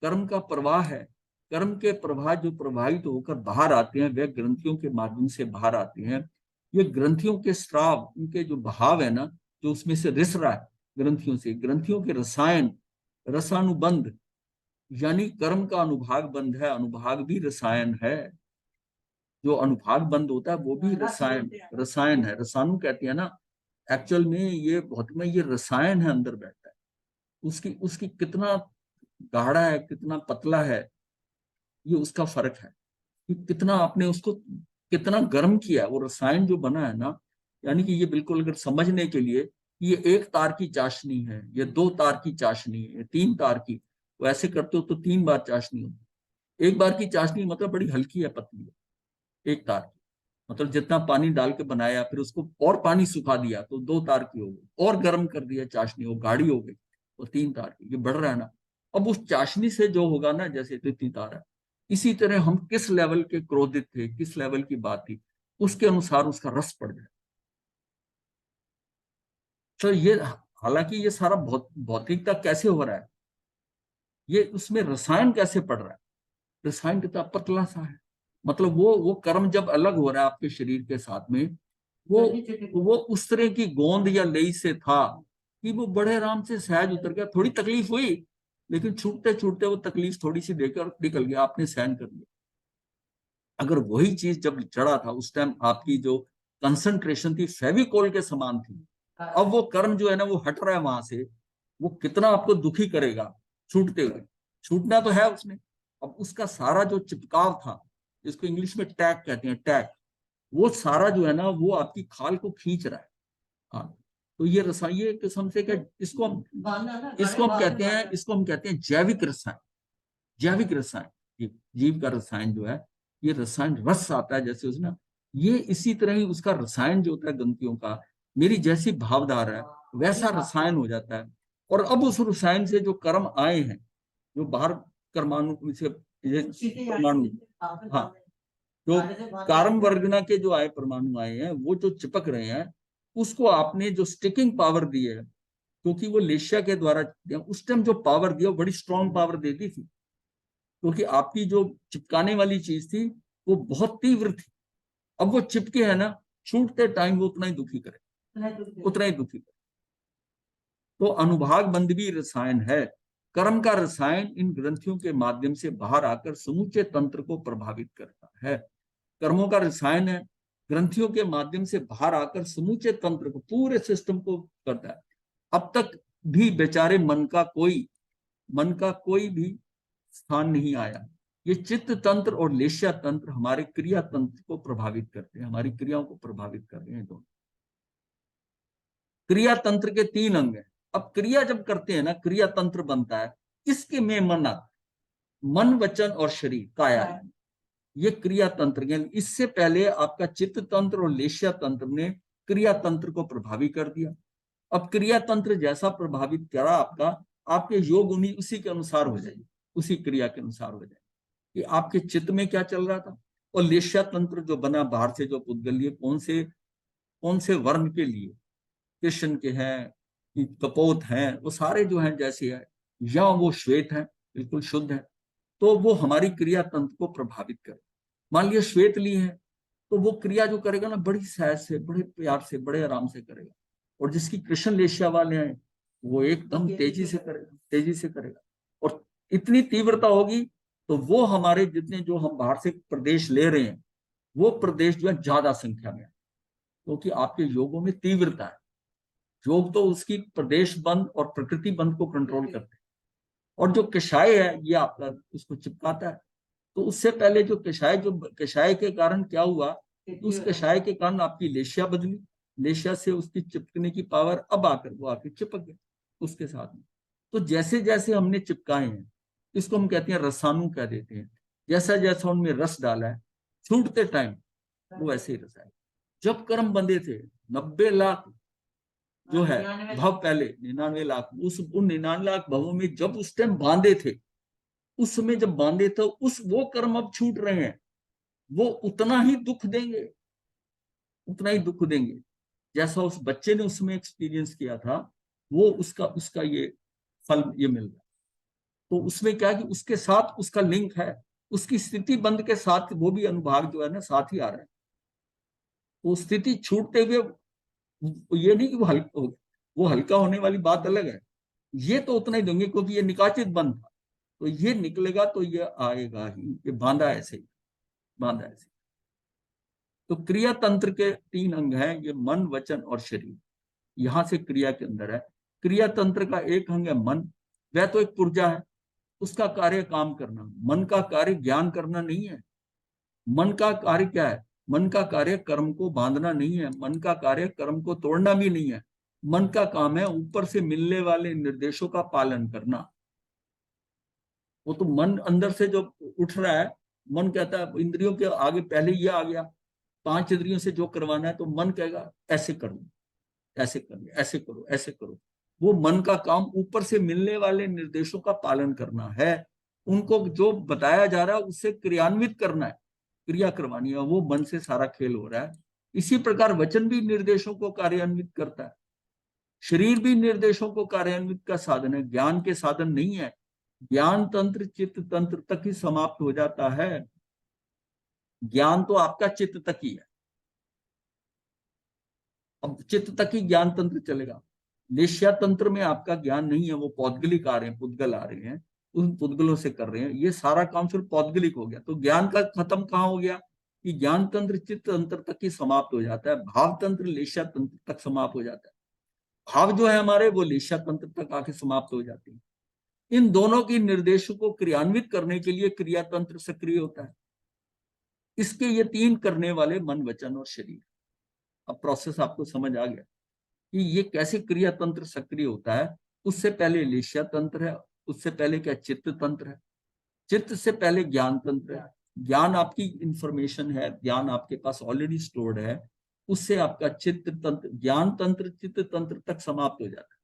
कर्म का प्रवाह है। कर्म के प्रवाह जो प्रवाहित होकर बाहर आते हैं, वे ग्रंथियों के माध्यम से बाहर आते हैं। ये ग्रंथियों के स्राव, उनके जो बहाव है ना, जो उसमें से रिस रहा है ग्रंथियों से, ग्रंथियों के रसायन, रसानुबंध, यानी कर्म का अनुभाग बंध है, अनुभाग भी रसायन है। जो अनुभाग बंद होता है वो भी रसायन है, रसायनु कहते हैं ना। एक्चुअल में ये भौतिक में ये रसायन है, अंदर बैठा है। उसकी उसकी कितना गाढ़ा है, कितना पतला है, ये उसका फर्क है कि कितना आपने उसको कितना गर्म किया है। वो रसायन जो बना है ना, यानी कि ये बिल्कुल अगर समझने के लिए, ये एक तार की चाशनी है, ये 2 तार की चाशनी है, 3 तार की। वो ऐसे करते हो तो 3 बार चाशनी होती। एक बार की चाशनी मतलब बड़ी हल्की है, पतली है, एक तार की। मतलब जितना पानी डाल के बनाया, फिर उसको और पानी सुखा दिया तो 2 तार की हो गई, और गर्म कर दिया चाशनी, वो गाढ़ी हो गई तो 3 तार की। ये बढ़ रहा है ना। अब उस चाशनी से जो होगा ना, जैसे तो 3 तार है, इसी तरह हम किस लेवल के क्रोधित थे, किस लेवल की बात थी, उसके अनुसार उसका रस पड़ जाए। तो ये, हालांकि ये सारा भौतिकता कैसे हो रहा है, ये उसमें रसायन कैसे पड़ रहा है। रसायन कितना पतला सा है, मतलब वो कर्म जब अलग हो रहा है आपके शरीर के साथ में, वो उस तरह की गोंद या लई से था कि वो बड़े आराम से सहज उतर गया। थोड़ी तकलीफ हुई, लेकिन छूटते छूटते वो तकलीफ थोड़ी सी देकर निकल गया, आपने सहन कर लिया। अगर वही चीज जब चढ़ा था, उस टाइम आपकी जो कंसंट्रेशन थी फेविकोल के समान थी, अब वो कर्म जो है ना वो हट रहा है वहां से, वो कितना आपको दुखी करेगा छूटते हुए। छूटना तो है उसने, अब उसका सारा जो चिपकाव था, जिसको इंग्लिश में टैग कहते हैं, टैग, वो सारा जो है ना वो आपकी खाल को खींच रहा है। हाँ, तो ये रसायन, ये किस्म से क्या, इसको हम कहते हैं जैविक रसायन। जैविक रसायन, ये जीव का रसायन जो है, ये रसायन रस आता है जैसे उसने, ये इसी तरह ही उसका रसायन जो होता है ग्रंथियों का, मेरी जैसी भावधारा है वैसा रसायन हो जाता है। और अब उस रसायन से जो कर्म आए हैं, जो बाहर कर्माणु से, परमाणु, हाँ, जो कारम वर्गना के जो आए परमाणु आए हैं, वो जो चिपक रहे हैं, उसको आपने जो स्टिकिंग पावर दी है, क्योंकि वो लेशिया के द्वारा दिया, उस टाइम जो पावर दिया वो बड़ी स्ट्रॉन्ग पावर दे दी थी, क्योंकि आपकी जो चिपकाने वाली चीज थी वो बहुत तीव्र थी। अब वो चिपके है ना, छूटते टाइम वो उतना ही दुखी करे, उतना ही दुखी करे। तो अनुभाग बंध भी रसायन है। कर्म का रसायन इन ग्रंथियों के माध्यम से बाहर आकर समूचे तंत्र को प्रभावित करता है। कर्मों का रसायन है, ग्रंथियों के माध्यम से बाहर आकर समूचे तंत्र को, पूरे सिस्टम को करता है। अब तक भी बेचारे मन का कोई भी स्थान नहीं आया। ये चित्त तंत्र और लेशिया तंत्र हमारे क्रिया तंत्र को प्रभावित करते हैं, हमारी क्रियाओं को प्रभावित कर रहे हैं दोनों। क्रिया तंत्र के 3 अंग हैं। अब क्रिया जब करते हैं ना, क्रिया तंत्र बनता है, इसके में मन वचन और शरीर काया है, ये क्रिया तंत्र है। इससे पहले आपका चित्त तंत्र और लेशिया तंत्र ने क्रिया तंत्र को प्रभावित कर दिया। अब क्रिया तंत्र जैसा प्रभावित करा आपका, आपके योग उसी के अनुसार हो जाएगी, उसी क्रिया के अनुसार हो जाएगी कि आपके चित्त में क्या चल रहा था। और लेशिया तंत्र जो बना बाहर से, जो पुद्गलीय कौन से वर्ण के लिए, कृष्ण के हैं, कपोत हैं, वो सारे जो हैं जैसे है, या वो श्वेत है, बिल्कुल शुद्ध है, तो वो हमारी क्रिया तंत्र को प्रभावित करे। मान लिया श्वेत ली है, तो वो क्रिया जो करेगा ना, बड़ी सहज से, बड़े प्यार से, बड़े आराम से करेगा। और जिसकी कृष्ण लेशिया वाले हैं, वो एकदम तेजी से करेगा। और इतनी तीव्रता होगी तो वो हमारे जितने जो हम बाहर से प्रदेश ले रहे हैं, वो प्रदेश जो है ज्यादा संख्या में है, क्योंकि आपके योगों में तीव्रता है। योग तो उसकी प्रदेश बंद और प्रकृति बंद को कंट्रोल करते हैं। और जो कषाय है, ये आपका उसको चिपकाता है। तो उससे पहले जो कषाय के कारण क्या हुआ, उस कषाय के कारण आपकी लेशिया बदली, लेशिया से उसकी चिपकने की पावर अब आकर वो आके चिपक गए उसके साथ में। तो जैसे जैसे हमने चिपकाए हैं, इसको हम कहते हैं रसाणु कह देते हैं। जैसा जैसा उनमें रस डाला है, छूटते टाइम वो ऐसे ही रसायन। जब कर्म बंधे थे 90 लाख जो है भव, पहले 99 लाख, उन 99 लाख भवों में जब उस टाइम बांधे थे, उस समय जब बांधे थे, वो कर्म अब छूट रहे हैं, वो उतना ही दुख देंगे जैसा उस बच्चे ने उसमें एक्सपीरियंस किया था। वो उसका ये फल ये मिल रहा है। तो उसमें क्या है कि उसके साथ उसका लिंक है, उसकी स्थिति बंद के साथ वो भी अनुभाग जो है ना साथ ही आ रहे हैं। तो स्थिति छूटते हुए ये नहीं कि वो हल्का होने वाली बात अलग है, ये तो उतना ही देंगे क्योंकि ये निकाचित बंद था। तो ये निकलेगा तो ये आएगा ही, ये बांधा ऐसे। तो क्रिया तंत्र के 3 अंग हैं, ये मन, वचन और शरीर। यहां से क्रिया के अंदर है। क्रिया तंत्र का एक अंग है मन, वह तो एक पुर्जा है, उसका कार्य काम करना। मन का कार्य ज्ञान करना नहीं है। मन का कार्य क्या है? मन का कार्य कर्म को बांधना नहीं है, मन का कार्य कर्म को तोड़ना भी नहीं है। मन का काम है ऊपर से मिलने वाले निर्देशों का पालन करना। वो तो मन अंदर से जो उठ रहा है, मन कहता है इंद्रियों के आगे पहले ये आ गया, 5 इंद्रियों से जो करवाना है, तो मन कहेगा ऐसे करो, ऐसे करो, ऐसे करो, ऐसे करो। वो मन का काम ऊपर से मिलने वाले निर्देशों का पालन करना है, उनको जो बताया जा रहा है उससे क्रियान्वित करना है, क्रिया करवानी है। वो मन से सारा खेल हो रहा है। इसी प्रकार वचन भी निर्देशों को कार्यान्वित करता है, शरीर भी निर्देशों को कार्यान्वित का साधन है, ज्ञान के साधन नहीं है। ज्ञान तंत्र चित्त तंत्र तक ही समाप्त हो जाता है। ज्ञान तो आपका चित्त तक ही है। अब चित्त तक ही ज्ञान तंत्र चलेगा। लेशिया तंत्र में आपका ज्ञान नहीं है, वो पौद्गलिक आ रहे हैं, पुद्गल आ रहे हैं, उन पुद्गलों से कर रहे हैं। ये सारा काम सिर्फ पौद्गलिक हो गया। तो ज्ञान का खत्म कहाँ हो गया कि ज्ञान तंत्र चित्त तंत्र तक ही समाप्त हो जाता है। भाव तंत्र लेशिया तंत्र तक समाप्त हो जाता है। भाव जो है हमारे, वो लेशिया तंत्र तक आके समाप्त हो जाते हैं। इन दोनों की निर्देशों को क्रियान्वित करने के लिए क्रिया तंत्र सक्रिय होता है। इसके ये 3 करने वाले मन, वचन और शरीर। अब प्रोसेस आपको समझ आ गया कि ये कैसे क्रिया तंत्र सक्रिय होता है। उससे पहले लेशिया तंत्र है, उससे पहले क्या चित्त तंत्र है, चित्त से पहले ज्ञान तंत्र है। ज्ञान आपकी इंफॉर्मेशन है, ज्ञान आपके पास ऑलरेडी स्टोर्ड है, उससे आपका चित्त तंत्र, ज्ञान तंत्र चित्त तंत्र तक समाप्त हो जाता है।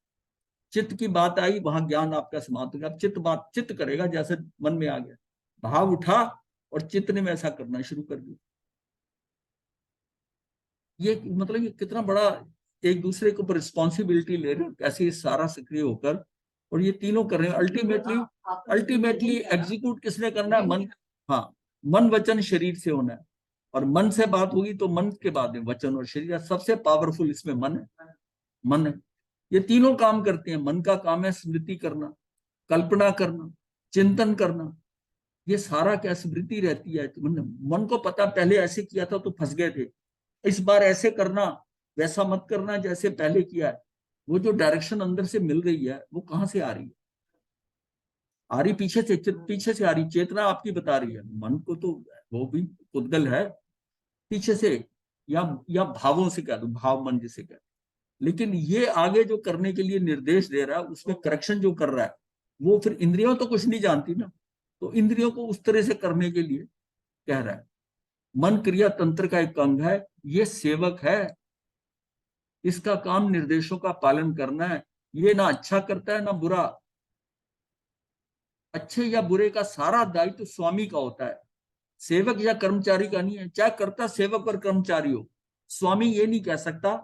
चित्त की बात आई, वहां ज्ञान आपका समाप्त हो गया। चित्त करेगा जैसे मन में आ गया, भाव उठा और चित्त ने वैसा करना शुरू कर दिया। ये मतलब ये कितना बड़ा एक दूसरे के ऊपर रिस्पॉन्सिबिलिटी ले रहे हैं, कैसे ये सारा सक्रिय होकर और ये तीनों कर रहे हैं। अल्टीमेटली एग्जीक्यूट किसने करना है? मन। हाँ, मन वचन शरीर से होना है, और मन से बात होगी तो मन के बाद में वचन और शरीर। सबसे पावरफुल इसमें मन है, मन है। ये तीनों काम करते हैं। मन का काम है स्मृति करना, कल्पना करना, चिंतन करना। ये सारा क्या स्मृति रहती है। मन को पता पहले ऐसे किया था तो फंस गए थे, इस बार ऐसे करना, वैसा मत करना जैसे पहले किया है। वो जो डायरेक्शन अंदर से मिल रही है वो कहां से आ रही है? आ रही पीछे से, पीछे से आ रही। चेतना आपकी बता रही है, मन को तो वो भी उद्गल है पीछे से, या भावों से कह दो, भाव मन जिसे कह दो। लेकिन ये आगे जो करने के लिए निर्देश दे रहा है, उसमें करेक्शन जो कर रहा है, वो फिर इंद्रियों तो कुछ नहीं जानती ना, तो इंद्रियों को उस तरह से करने के लिए कह रहा है। मन क्रिया तंत्र का एक अंग है, ये सेवक है, इसका काम निर्देशों का पालन करना है। ये ना अच्छा करता है ना बुरा। अच्छे या बुरे का सारा दायित्व तो स्वामी का होता है, सेवक या कर्मचारी का नहीं है। चाहे कर्ता सेवक और कर्मचारी हो, स्वामी ये नहीं कह सकता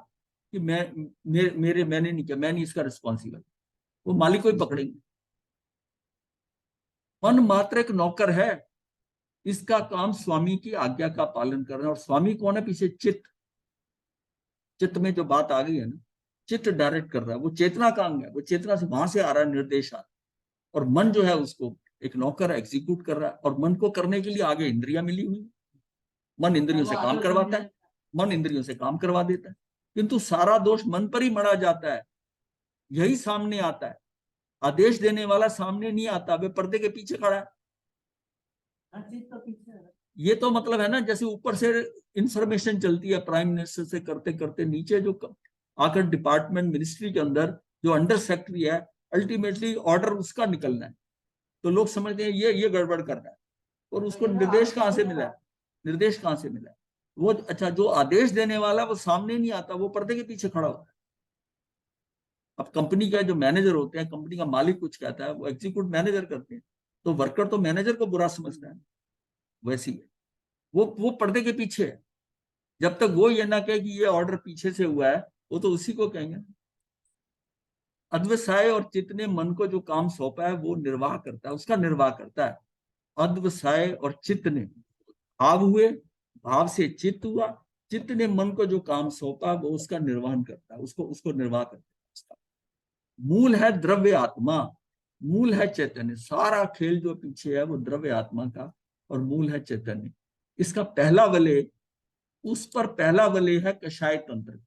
कि मैंने नहीं किया, मैं नहीं इसका रिस्पॉन्सिबल। वो मालिक को ही पकड़ेंगे। मन मात्र एक नौकर है, इसका काम स्वामी की आज्ञा का पालन करना। और स्वामी कौन है? पीछे चित्त। चित्त में जो बात आ गई है ना, चित्त डायरेक्ट कर रहा है, वो चेतना का अंग है, वो चेतना से वहां से आ रहा है निर्देश आ रहा है। और मन जो है उसको एक नौकर एग्जीक्यूट कर रहा है, और मन को करने के लिए आगे इंद्रियां मिली हुई। मन इंद्रियों से काम करवाता है, मन इंद्रियों से काम करवा देता है। किंतु सारा दोष मन पर ही मढ़ा जाता है, यही सामने आता है। आदेश देने वाला सामने नहीं आता, वे पर्दे के पीछे खड़ा है। ये तो मतलब है ना, जैसे ऊपर से इंफॉर्मेशन चलती है प्राइम मिनिस्टर से करते करते, नीचे जो आकर डिपार्टमेंट मिनिस्ट्री के अंदर जो अंडर सेक्रेटरी है, अल्टीमेटली ऑर्डर उसका निकलना है। तो लोग समझते हैं ये गड़बड़ कर रहा है, और उसको निर्देश कहां से मिला है? निर्देश कहां से मिला है? वो अच्छा, जो आदेश देने वाला वो सामने नहीं आता, वो पर्दे के पीछे खड़ा होता है। अब कंपनी का जो मैनेजर होते हैं, कंपनी का मालिक कुछ कहता है, वो एग्जीक्यूट मैनेजर करते हैं, तो वर्कर तो मैनेजर को बुरा समझता है। वैसी है, वो पर्दे के पीछे है। जब तक वो ये ना कहे कि ये ऑर्डर पीछे से हुआ है, वो तो उसी को कहेंगे। अद्वसाय और चित्त ने मन को जो काम सौंपा है वो निर्वाह करता है, उसका निर्वाह करता है। अद्वसाय और चित्त ने भाव हुए, भाव से चित्त हुआ, चित्त ने मन को जो काम सौंपा वो उसका निर्वहन करता है, उसको निर्वाह करता है। उसका मूल है द्रव्य आत्मा, मूल है चैतन्य। सारा खेल जो पीछे है वो द्रव्य आत्मा का, और मूल है चैतन्य। इसका पहला वलय, उस पर पहला वलय है कषाय तंत्र का,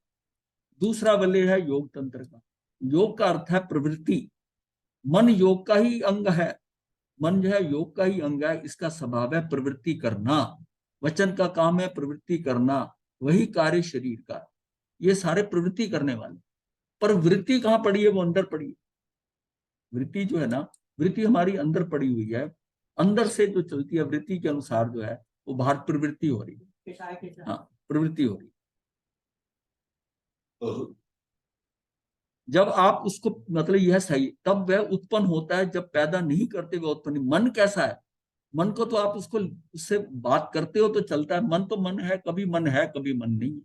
दूसरा वलय है योग तंत्र का। योग का अर्थ है प्रवृत्ति। मन योग का ही अंग है, मन जो है योग का ही अंग है। इसका स्वभाव है प्रवृत्ति करना, वचन का काम है प्रवृत्ति करना, वही कार्य शरीर का। ये सारे प्रवृत्ति करने वाले। पर वृत्ति कहाँ पड़ी है? वो अंदर पड़ी है। वृत्ति जो है ना, वृत्ति हमारी अंदर पड़ी हुई है, अंदर से जो चलती है वृत्ति के अनुसार जो है वो बाहर प्रवृत्ति हो रही है। हाँ, प्रवृत्ति हो रही है। जब आप उसको मतलब यह सही, तब वह उत्पन्न होता है, जब पैदा नहीं करते वह उत्पन्न। मन कैसा है? मन को तो आप उसको उससे बात करते हो तो चलता है। मन तो मन है, कभी मन है कभी मन नहीं है।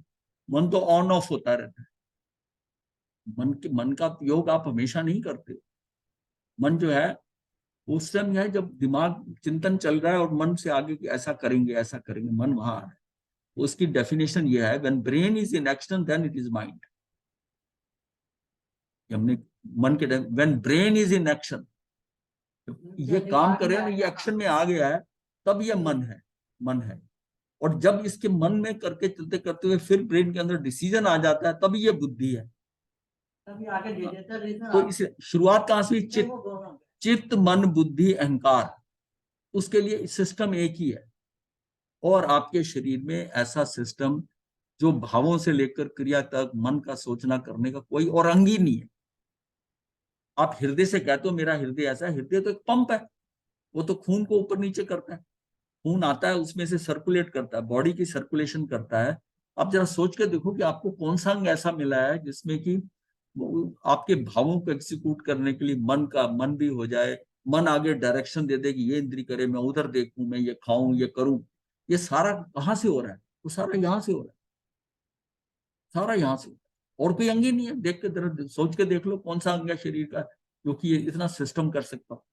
मन तो ऑन ऑफ होता रहता है। मन का उपयोग आप हमेशा नहीं करते हो। मन जो है उस समय है जब दिमाग चिंतन चल रहा है और मन से आगे ऐसा करेंगे ऐसा करेंगे, मन वहां आ रहा है। उसकी डेफिनेशन यह है, when brain is in action then it is mind. हमने मन के when brain is in action, ये काम करे ना, ये एक्शन में आ गया है, तब ये मन है, मन है। और जब इसके मन में करके चलते करते हुए फिर ब्रेन के अंदर डिसीजन आ जाता है, तब ये बुद्धि है। तो इसे शुरुआत कहां से? चित्त, चित्त मन बुद्धि अहंकार, उसके लिए सिस्टम एक ही है। और आपके शरीर में ऐसा सिस्टम जो भावों से लेकर क्रिया तक मन का सोचना करने का कोई और अंग ही नहीं है। आप हृदय से कहते हो मेरा हृदय ऐसा है, हृदय तो एक पंप है, वो तो खून को ऊपर नीचे करता है। खून आता है, उसमें से सर्कुलेट करता है, बॉडी की सर्कुलेशन करता है। आप जरा सोच के देखो कि आपको कौन सा अंग ऐसा मिला है जिसमें कि आपके भावों को एग्जीक्यूट करने के लिए मन भी हो जाए, मन आगे डायरेक्शन दे दे कि ये इंद्री करे, मैं उधर देखूं, मैं ये खाऊं, ये करूं। ये सारा कहां से हो रहा है? वो सारा यहां से हो रहा है। सारा यहाँ से। और कोई अंग ही नहीं है, देख के जरा सोच के देख लो कौन सा अंग है शरीर का जो कि ये इतना सिस्टम कर सकता हो।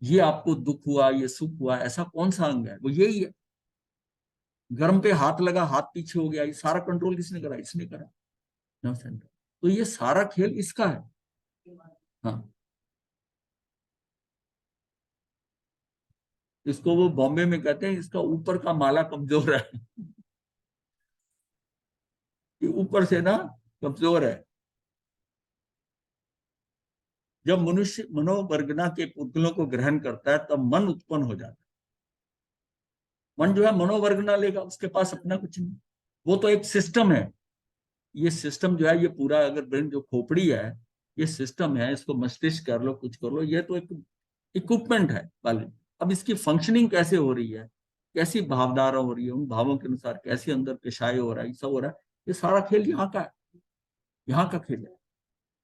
ये आपको दुख हुआ, ये सुख हुआ, ऐसा कौन सा अंग है? वो यही है। गर्म पे हाथ लगा, हाथ पीछे हो गया, ये सारा कंट्रोल किसने करा? इसने करा, नर्व सेंटर। तो ये सारा खेल इसका है। हाँ, इसको वो बॉम्बे में कहते हैं इसका ऊपर का माला कमजोर है। ये ऊपर से ना कमजोर है। जब मनुष्य मनोवर्गना के पुतलों को ग्रहण करता है तब मन उत्पन्न हो जाता है। मन जो है मनोवर्गना लेगा, उसके पास अपना कुछ नहीं, वो तो एक सिस्टम है। ये सिस्टम जो है, ये पूरा अगर ब्रेन जो खोपड़ी है, ये सिस्टम है, इसको मस्तिष्क कर लो, कुछ कर लो, ये तो एक इक्विपमेंट है वाले। अब इसकी फंक्शनिंग कैसे हो रही है, कैसी भावधारा हो रही है, उन भावों के अनुसार कैसे अंदर पेशाय हो रहा है, सब हो रहा है, ये सारा खेल यहाँ का है, यहाँ का खेल है।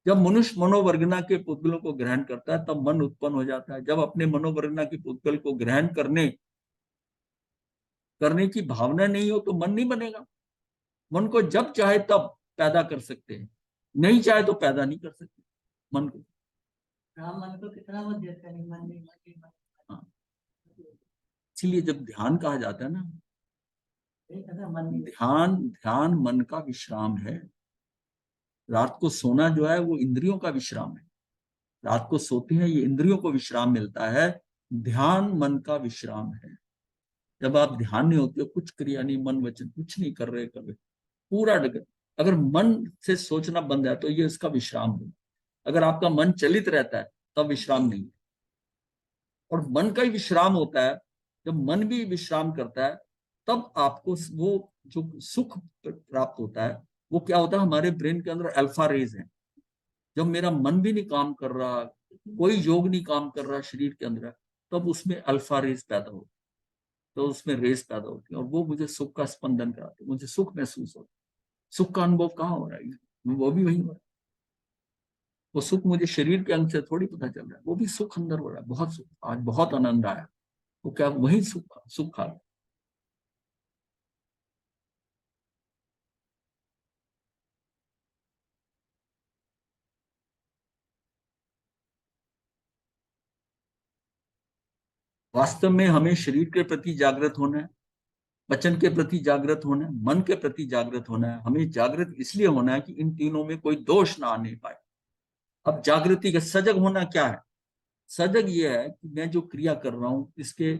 जब मनुष्य मनोवर्गना के पुतगलों को ग्रहण करता है तब मन उत्पन्न हो जाता है। जब अपने मनोवर्गना के पुतगल को ग्रहण करने की भावना नहीं हो तो मन नहीं बनेगा। मन को जब चाहे तब पैदा कर सकते हैं, नहीं चाहे तो पैदा नहीं कर सकते मन को। राम मन को कितना वो देते हैं, मन नहीं, मन नहीं, हाँ, इसलिए जब ध्यान कहा जाता है ना, मन नहीं। ध्यान ध्यान मन का विश्राम है। रात को सोना जो है वो इंद्रियों का विश्राम है। रात को सोते हैं, ये इंद्रियों को विश्राम मिलता है। ध्यान मन का विश्राम है। जब आप ध्यान नहीं होते हो, कुछ क्रिया नहीं, मन वचन कुछ नहीं कर रहे कभी, पूरा डगर। अगर मन से सोचना बंद है तो ये इसका विश्राम हो। अगर आपका मन चलित रहता है तब विश्राम नहीं है। और मन का ही विश्राम होता है। जब मन भी विश्राम करता है तब आपको वो जो सुख प्राप्त होता है, वो क्या होता है, हमारे ब्रेन के अंदर अल्फा रेज है। जब मेरा मन भी नहीं काम कर रहा, कोई योग नहीं काम कर रहा शरीर के अंदर, तब उसमें अल्फा रेज पैदा होती, तो उसमें रेज पैदा होती है और वो मुझे सुख का स्पंदन कराती है, मुझे सुख महसूस होता है। सुख का अनुभव कहाँ हो रहा है? वो भी वही हो रहा है। वो सुख मुझे शरीर के अंग से थोड़ी पता चल रहा है, वो भी सुख अंदर हो रहा है। बहुत सुख, आज बहुत आनंद आया, वो क्या वही सुख खा। वास्तव में हमें शरीर के प्रति जागृत होना है, वचन के प्रति जागृत होना है, मन के प्रति जागृत होना है। हमें जागृत इसलिए होना है कि इन तीनों में कोई दोष ना आने पाए। अब जागृति का सजग होना क्या है? सजग ये है कि मैं जो क्रिया कर रहा हूं इसके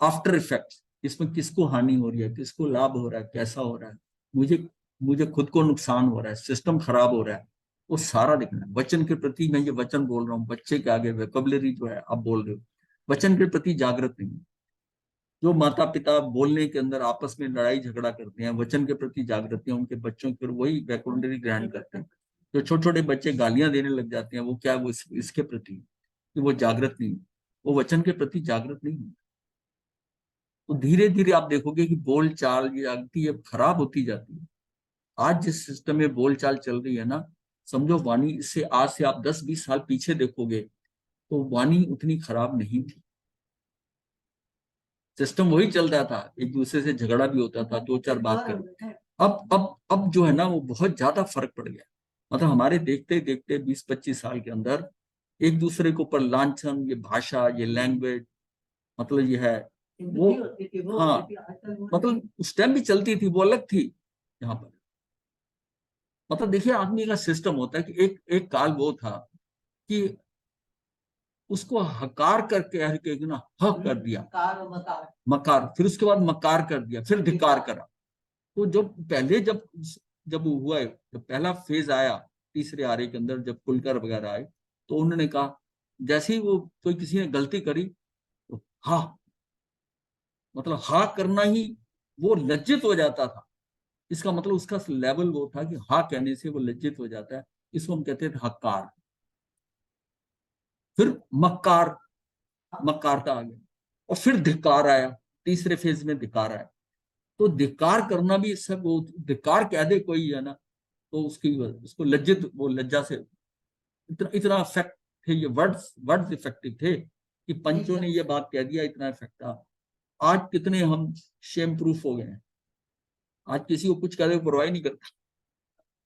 आफ्टर इफेक्ट्स, इसमें किसको हानि हो रही है, किसको लाभ हो रहा है, कैसा हो रहा है, मुझे मुझे खुद को नुकसान हो रहा है, सिस्टम खराब हो रहा है, वो सारा देखना है। वचन के प्रति मैं ये वचन बोल रहा हूँ, बच्चे के आगे वेकबलरी जो है आप बोल रहे हो, वचन के प्रति जागृत नहीं। जो माता पिता बोलने के अंदर आपस में लड़ाई झगड़ा करते हैं, वचन के प्रति जागृत हैं, उनके बच्चों के वही वैकुंडरी ग्रहण करते हैं। जो छोटे छोटे बच्चे गालियां देने लग जाते हैं, वो क्या, वो इसके प्रति कि वो जागृत नहीं, वो वचन के प्रति जागृत नहीं। तो धीरे धीरे आप देखोगे कि बोल चाल ये आगती है, खराब होती जाती है। आज जिस सिस्टम में बोल चाल चल रही है ना, समझो वाणी, इससे आज से आप 10-20 साल पीछे देखोगे तो वाणी उतनी खराब नहीं थी। सिस्टम वही चल रहा था, एक दूसरे से झगड़ा भी होता था, दो चार बात कर। अब जो है ना, वो बहुत ज्यादा फर्क पड़ गया। मतलब हमारे देखते देखते 20-25 साल के अंदर एक दूसरे के ऊपर लांछन, ये भाषा, ये लैंग्वेज, मतलब ये है वो। हाँ, मतलब उस टाइम भी चलती थी, वो अलग थी। यहाँ पर मतलब देखिए, आदमी का सिस्टम होता है कि एक एक काल वो था कि उसको हकार करके हर के ना हक कर दिया, मकार, फिर उसके बाद मकार कर दिया, फिर धिकार करा। तो जब पहले जब जब हुआ, जब पहला फेज आया तीसरे आर्य के अंदर, जब कुलकर वगैरह आए, तो उन्होंने कहा, जैसे ही वो कोई किसी ने गलती करी तो हा, मतलब हा करना ही वो लज्जित हो जाता था। इसका मतलब उसका लेवल वो था कि हा कहने से वो लज्जित हो जाता है। इसको हम कहते थे हकार। फिर मक्कार, मक्कार का आ गया, और फिर धिक्कार आया, तीसरे फेज में धिक्कार आया। तो धिक्कार करना भी सब, वो धिक्कार कह दे कोई है ना, तो उसकी उसको लज्जित, वो लज्जा से इतना इतना इफेक्ट थे ये वर्ड्स, वर्ड्स इफेक्टिव थे कि पंचों ने ये बात कह दिया, इतना इफेक्ट था। आज कितने हम शेम प्रूफ हो गए हैं, आज किसी को कुछ करे परवाह ही नहीं करता।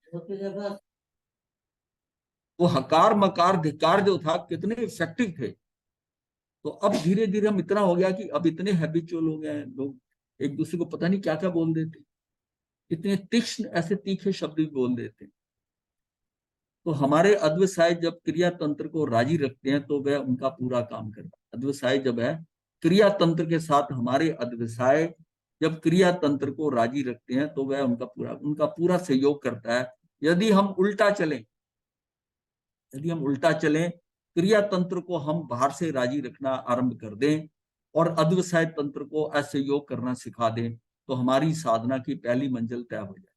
होती जगह वो हकार मकार धिकार जो था कितने इफेक्टिव थे। तो अब धीरे धीरे हम इतना हो गया कि अब इतने हैबिचुअल हो गए हैं लोग, एक दूसरे को पता नहीं क्या क्या बोल देते, इतने तीक्ष्ण ऐसे तीखे शब्द भी बोल देते। तो हमारे अद्वसाय जब क्रिया तंत्र को राजी रखते हैं तो वह उनका पूरा काम करता है। अद्वसाय जब है क्रिया तंत्र के साथ, हमारे अद्वसाय जब क्रिया तंत्र को राजी रखते हैं तो वह उनका पूरा सहयोग करता है। यदि हम उल्टा चलें, क्रिया तंत्र को हम बाहर से राजी रखना आरंभ कर दें और अद्वसाय तंत्र को असहयोग करना सिखा दें, तो हमारी साधना की पहली मंजिल तय हो जाए।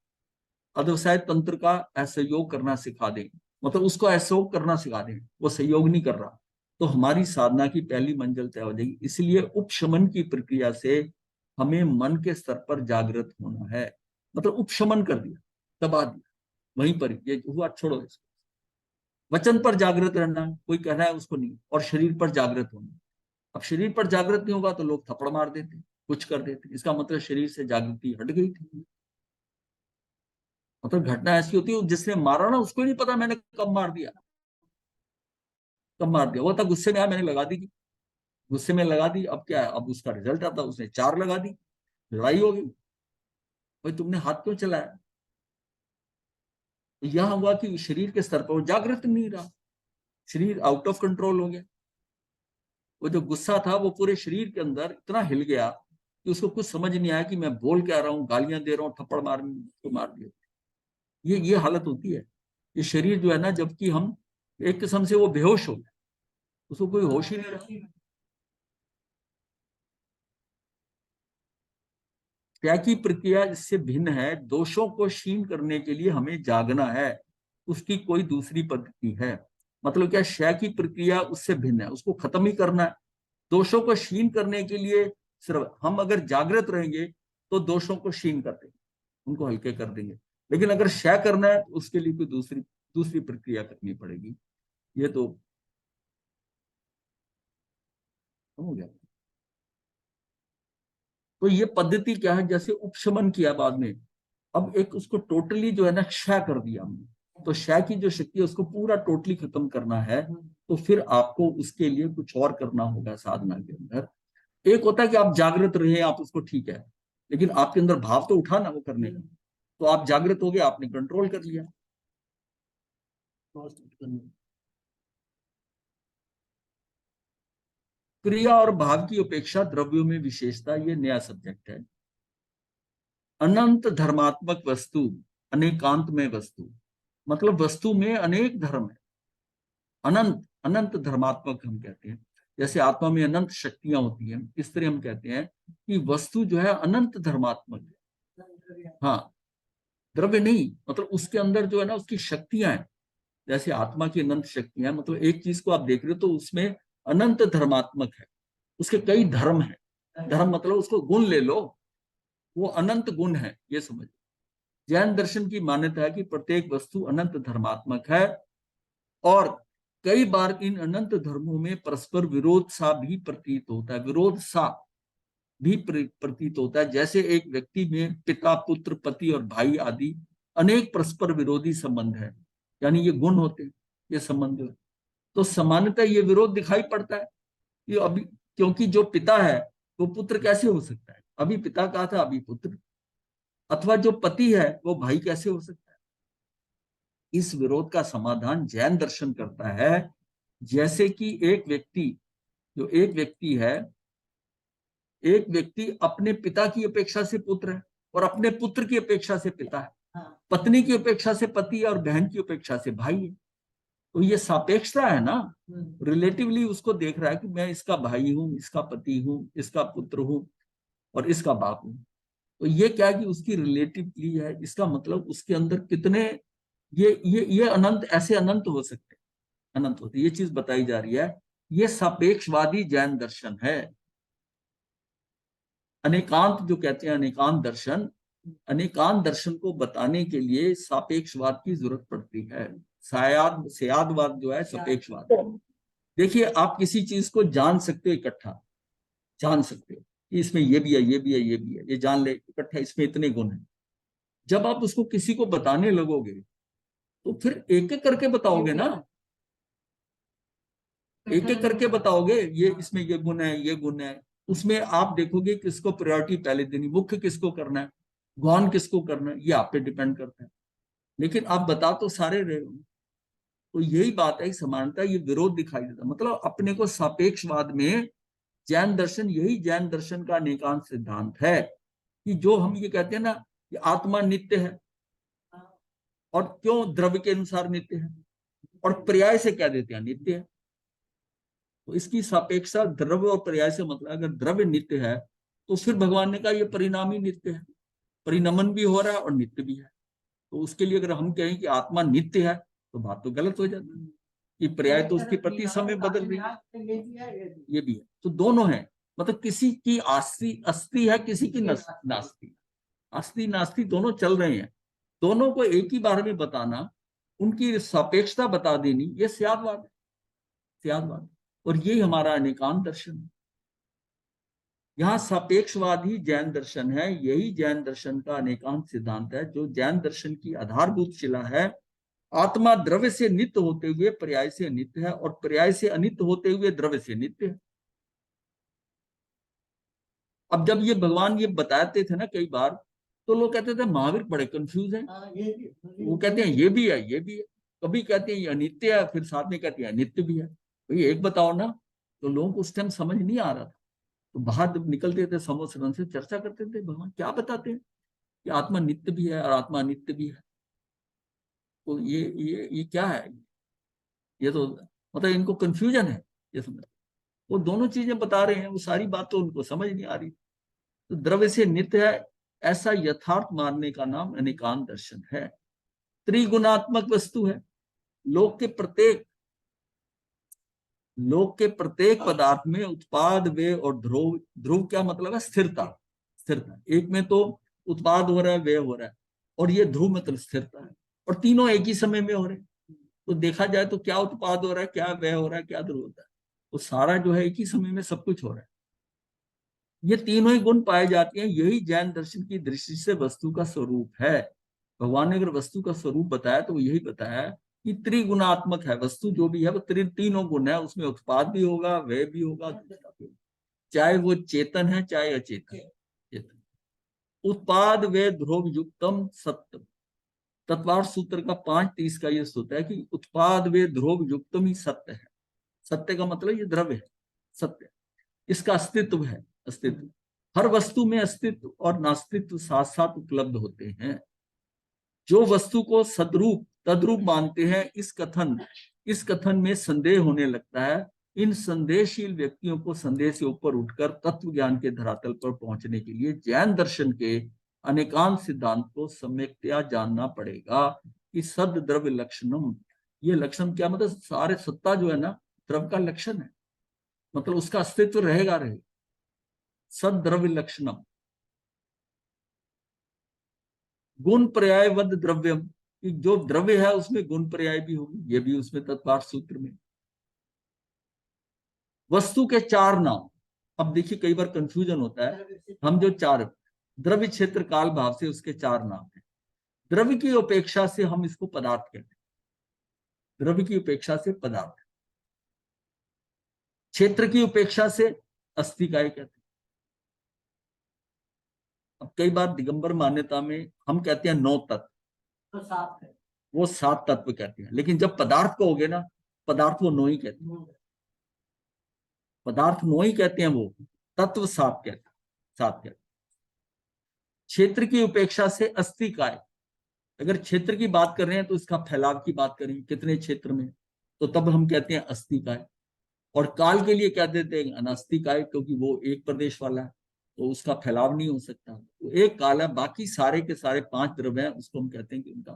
अद्वसाय तंत्र का असहयोग करना सिखा दें, मतलब उसको असहयोग करना सिखा दें, वो सहयोग नहीं कर रहा, तो हमारी साधना की पहली मंजिल तय हो जाएगी। इसलिए उपशमन की प्रक्रिया से हमें मन के स्तर पर जागृत होना है। मतलब उपशमन कर दिया, दबा दिया, वहीं पर ये हुआ, छोड़ो इसको। वचन पर जागृत रहना कोई कह रहा है उसको नहीं, और शरीर पर जागृत होना। अब शरीर पर जागृत नहीं होगा तो लोग थप्पड़ मार देते, कुछ कर देते, इसका मतलब शरीर से जागृति हट गई थी। मतलब घटना ऐसी होती है, जिसने मारा ना उसको ही नहीं पता मैंने कब मार दिया, वो था गुस्से में आया, मैंने लगा दी, गुस्से में लगा दी। अब क्या है, अब उसका रिजल्ट आता, उसने 4 लगा दी, लड़ाई हो गई, भाई तुमने हाथ क्यों चलाया। तो यह हुआ कि शरीर के स्तर पर वो जागृत नहीं रहा, शरीर आउट ऑफ कंट्रोल हो गया। वो जो गुस्सा था वो पूरे शरीर के अंदर इतना हिल गया कि उसको कुछ समझ नहीं आया कि मैं बोल क्या रहा हूँ, गालियां दे रहा हूँ, थप्पड़ मार दिया। ये हालत होती है। ये शरीर जो है ना, जबकि हम एक किस्म से वो बेहोश हो गया, उसको कोई होश ही नहीं रहा। क्या की प्रक्रिया इससे भिन्न है। दोषों को क्षीण करने के लिए हमें जागना है, उसकी कोई दूसरी पद्धति है। मतलब क्या, क्षय की प्रक्रिया उससे भिन्न है, उसको खत्म ही करना है। दोषों को क्षीण करने के लिए सिर्फ हम अगर जागृत रहेंगे तो दोषों को क्षीण कर देंगे, उनको हल्के कर देंगे। लेकिन अगर क्षय करना है तो उसके लिए कोई दूसरी प्रक्रिया करनी पड़ेगी। ये तो हो गया। तो ये पद्धति क्या है, जैसे उपशमन किया बाद में, अब एक उसको टोटली जो है ना क्षय कर दिया हमने। तो क्षय की जो शक्ति है उसको पूरा टोटली खत्म करना है, तो फिर आपको उसके लिए कुछ और करना होगा साधना के अंदर। एक होता है कि आप जागृत रहे, आप उसको ठीक है, लेकिन आपके अंदर भाव तो उठा ना वो करने का, तो आप जागृत हो गए, आपने कंट्रोल कर लिया। क्रिया और भाव की उपेक्षा द्रव्यों में विशेषता, ये नया सब्जेक्ट है। अनंत धर्मात्मक वस्तु, अनेकांत में वस्तु, मतलब वस्तु में अनेक धर्म है। अनंत अनंत धर्मात्मक हम कहते हैं। जैसे आत्मा में अनंत शक्तियां होती हैं, इस तरह हम कहते हैं कि वस्तु जो है अनंत धर्मात्मक है। हाँ, द्रव्य नहीं, मतलब उसके अंदर जो है ना उसकी शक्तियां हैं। जैसे आत्मा की अनंत शक्तियां, मतलब एक चीज को आप देख रहे हो तो उसमें अनंत धर्मात्मक है, उसके कई धर्म है। धर्म मतलब उसको गुण ले लो, वो अनंत गुण है, ये समझ। जैन दर्शन की मान्यता है कि प्रत्येक वस्तु अनंत धर्मात्मक है, और कई बार इन अनंत धर्मों में परस्पर विरोध सा भी प्रतीत होता है, प्रतीत होता है। जैसे एक व्यक्ति में पिता, पुत्र, पति और भाई आदि अनेक परस्पर विरोधी संबंध है, यानी ये गुण होते हैं, ये संबंध। तो सामान्यतः ये विरोध दिखाई पड़ता है कि अभी, क्योंकि जो पिता है वो पुत्र कैसे हो सकता है, अभी पिता कहा था अभी पुत्र, अथवा जो पति है वो भाई कैसे हो सकता है। इस विरोध का समाधान जैन दर्शन करता है। जैसे कि एक व्यक्ति है, एक व्यक्ति अपने पिता की अपेक्षा से पुत्र है और अपने पुत्र की अपेक्षा से पिता है, पत्नी की अपेक्षा से पति और बहन की अपेक्षा से भाई है। तो ये सापेक्षता है ना, रिलेटिवली उसको देख रहा है कि मैं इसका भाई हूं, इसका पति हूं, इसका पुत्र हूं और इसका बाप हूं। तो ये क्या है कि उसकी रिलेटिवली है, इसका मतलब उसके अंदर कितने ये अनंत, ऐसे अनंत हो सकते हैं, अनंत होते, ये चीज बताई जा रही है। ये सापेक्षवादी जैन दर्शन है। अनेकांत जो कहते हैं, अनेकांत दर्शन को बताने के लिए सापेक्षवाद की जरूरत पड़ती है। सयादवाद जो है सापेक्षवाद। देखिए, आप किसी चीज को जान सकते हो, इकट्ठा जान सकते हो कि इसमें ये भी है, ये भी है, ये भी है, ये जान ले इकट्ठा, इसमें इतने गुण हैं। जब आप उसको किसी को बताने लगोगे तो फिर एक एक करके बताओगे ना, एक एक करके बताओगे, ये इसमें ये गुण है, ये गुण है। उसमें आप देखोगे किसको प्रायोरिटी पहले देनी, मुख्य किसको करना है, गौण किसको करना है, ये आप पे डिपेंड करता है। लेकिन आप बता तो सारे रहे हो। तो यही बात है, समानता, ये विरोध दिखाई देता, मतलब अपने को सापेक्षवाद में जैन दर्शन, यही जैन दर्शन का अनेकांत सिद्धांत है कि जो हम ये कहते हैं ना कि आत्मा नित्य है, और क्यों द्रव्य के अनुसार नित्य है, और पर्याय से कह देते हैं नित्य है। तो इसकी सापेक्षा द्रव्य और पर्याय से मतलब, अगर द्रव्य नित्य है तो फिर भगवान ने कहा ये परिणाम ही नित्य है, परिणमन भी हो रहा है और नित्य भी है। तो उसके लिए अगर हम कहें कि आत्मा नित्य है तो बात तो गलत हो जाती है, कि पर्याय तो उसके प्रति समय बदल रही है, ये भी है। तो दोनों है, मतलब किसी की अस्थि है, किसी की नास्ति, अस्थि नास्ति दोनों चल रहे हैं। दोनों को एक ही बार में बताना, उनकी सापेक्षता बता देनी, ये स्यादवाद है, स्यादवाद। और यही हमारा अनेकांत दर्शन है। यहाँ सापेक्षवाद ही जैन दर्शन है, यही जैन दर्शन का अनेकांत सिद्धांत है, जो जैन दर्शन की आधारभूत शिला है। आत्मा द्रव्य से नित्य होते हुए पर्याय से अनित्य है, और पर्याय से अनित्य होते हुए द्रव्य से नित्य है। अब जब ये भगवान ये बताते थे ना कई बार, तो लोग कहते थे महावीर बड़े कंफ्यूज हैं, वो कहते हैं ये भी है, ये भी है, कभी कहते हैं ये अनित्य है, फिर साथ में कहते हैं अनित्य भी है। भाई एक बताओ ना। तो लोगों को उस टाइम समझ नहीं आ रहा था, तो बाहर जब निकलते थे समोसरन से चर्चा करते थे, भगवान क्या बताते हैं कि आत्मा नित्य भी है और आत्मा अनित्य भी है। तो ये क्या है, ये तो मतलब इनको कंफ्यूजन है, ये समझ। वो दोनों चीजें बता रहे हैं, वो सारी बात तो उनको समझ नहीं आ रही। तो द्रव्य से नित्य है ऐसा यथार्थ मानने का नाम अनेकांत दर्शन है। त्रिगुणात्मक वस्तु है। लोक के प्रत्येक लोक के प्रत्येक पदार्थ में उत्पाद, व्यय और ध्रुव, ध्रुव क्या मतलब है, स्थिरता, स्थिरता। एक में तो उत्पाद हो रहा है, व्यय हो रहा है, और ये ध्रुव मतलब स्थिरता है, और तीनों एक ही समय में हो रहे हैं। तो देखा जाए तो क्या उत्पाद हो रहा है, क्या व्यय हो रहा है, क्या ध्रुव होता है, तो सारा जो है एक ही समय में सब कुछ हो रहा है। ये तीनों ही गुण पाए जाते हैं, यही जैन दर्शन की दृष्टि से वस्तु का स्वरूप है। भगवान ने अगर वस्तु का स्वरूप बताया तो वो यही बताया कि त्रिगुणात्मक है वस्तु, जो भी है वो तीनों गुण है, उसमें उत्पाद भी होगा, व्यय भी होगा, चाहे वो चेतन है चाहे अचेतन है। चेतन उत्पाद व्यय ध्रुव युक्तम सत्य, तत्वार सूत्र का 5:30 का ये सूत्र है कि उत्पाद व्यय ध्रुव युक्तम ही सत्य है। सत्य का मतलब ये द्रव्य है, सत्य, इसका अस्तित्व है, अस्तित्व। हर वस्तु में अस्तित्व और नास्तित्व साथ साथ उपलब्ध होते हैं। जो वस्तु को सदरूप तद्रूप मानते हैं, इस कथन में संदेह होने लगता है। इन संदेहशील व्यक्तियों को संदेह से ऊपर उठकर तत्व ज्ञान के धरातल पर पहुंचने के लिए जैन दर्शन के अनेकांत सिद्धांत को सम्यक्तया जानना पड़ेगा कि सद द्रव्य लक्षणम, ये लक्षण क्या मतलब, सारे सत्ता जो है ना द्रव्य का लक्षण है, मतलब उसका अस्तित्व रहेगा। सद द्रव्य लक्षणम गुण पर्यायवद द्रव्यम, कि जो द्रव्य है उसमें गुण पर्याय भी होगी, ये भी उसमें तत्पाठ सूत्र में। वस्तु के चार नाम, अब देखिए कई बार कंफ्यूजन होता है, हम जो चार द्रव्य क्षेत्र काल भाव से उसके चार नाम है। द्रव्य की उपेक्षा से हम इसको पदार्थ कहते हैं, द्रव्य की उपेक्षा से पदार्थ, क्षेत्र की उपेक्षा से अस्थिकाय कहते हैं। अब कई बार दिगंबर मान्यता में हम कहते हैं 9 तत्व, तो साफ है। वो 7 तत्व कहते हैं, लेकिन जब पदार्थ कहोगे ना, पदार्थ वो 9 ही कहते हैं, पदार्थ 9 ही कहते हैं, वो तत्व 7 कहते हैं, 7 कहते हैं। क्षेत्र की उपेक्षा से अस्थिकाय, अगर क्षेत्र की बात कर रहे हैं तो इसका फैलाव की बात करें, कितने क्षेत्र में, तो तब हम कहते हैं अस्थिकाय। और काल के लिए कह देते हैं अनास्तिकाय, क्योंकि वो एक प्रदेश वाला है तो उसका फैलाव नहीं हो सकता, तो एक काल है। बाकी सारे के सारे 5 द्रव्य हैं, उसको हम कहते हैं कि उनका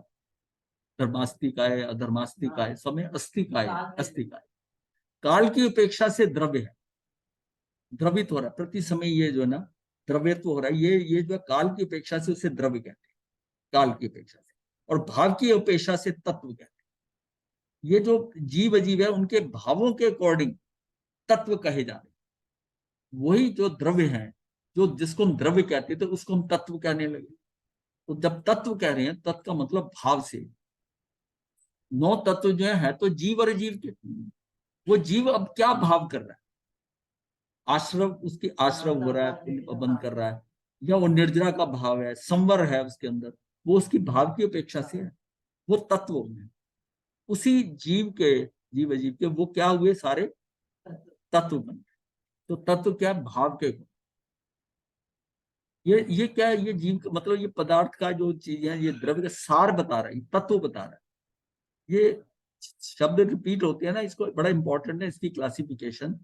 धर्मास्तिकाय, अधर्मास्तिकाय, सब में अस्थिकाय, अस्थिकाय। काल की उपेक्षा से द्रव्य है, द्रवित हो रहा है प्रति समय, ये जो है ना द्रव्यत्व हो रहा है, ये जो है काल की उपेक्षा से उसे द्रव्य कहते हैं, काल की उपेक्षा से। और भाव की उपेक्षा से तत्व कहते हैं। ये जो जीव अजीव है उनके भावों के अकॉर्डिंग तत्व कहे जा रहे हैं। वही जो द्रव्य है, जो जिसको हम द्रव्य कहते थे उसको हम तत्व कहने लगे। तो जब तत्व कह रहे हैं, तत्व का मतलब भाव से। 9 तत्व जो है तो जीव और जीव के, वो जीव अब क्या भाव कर रहा है, आश्रव, उसकी आश्रव हो रहा है, पुण्य बंद कर रहा है, या वो निर्जरा का भाव है, संवर है उसके अंदर, वो उसकी भाव की अपेक्षा से है, वो तत्व में। उसी जीव के, जीव अजीव के, वो क्या हुए, सारे तत्व बन गए। तो तत्व क्या है, भाव के गुण। ये क्या है, ये जीव का मतलब, ये पदार्थ का जो चीज है, ये द्रव्य का सार बता रहा है, तत्व बता रहा है। ये शब्द रिपीट होते हैं ना, इसको बड़ा इंपॉर्टेंट है इसकी क्लासिफिकेशन।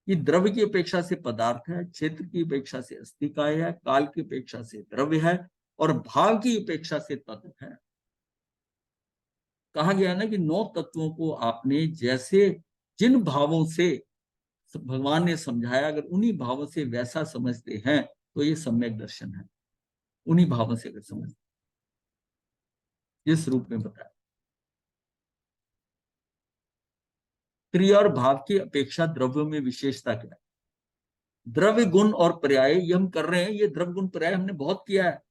ये द्रव्य की अपेक्षा से पदार्थ है, क्षेत्र की अपेक्षा से अस्थिकाय है, काल की अपेक्षा से द्रव्य है, और भाव की अपेक्षा से तत्व है। कहा गया ना कि 9 तत्वों को आपने जैसे जिन भावों से भगवान ने समझाया, अगर उन्हीं भावों से वैसा समझते हैं तो ये सम्यक दर्शन है। उन्हीं भावों से अगर समझते, जिस रूप में बताया। क्रिया और भाव की अपेक्षा द्रव्यों में विशेषता क्या है? द्रव्य गुण और पर्याय ये हम कर रहे हैं, ये द्रव्य गुण पर्याय हमने बहुत किया है।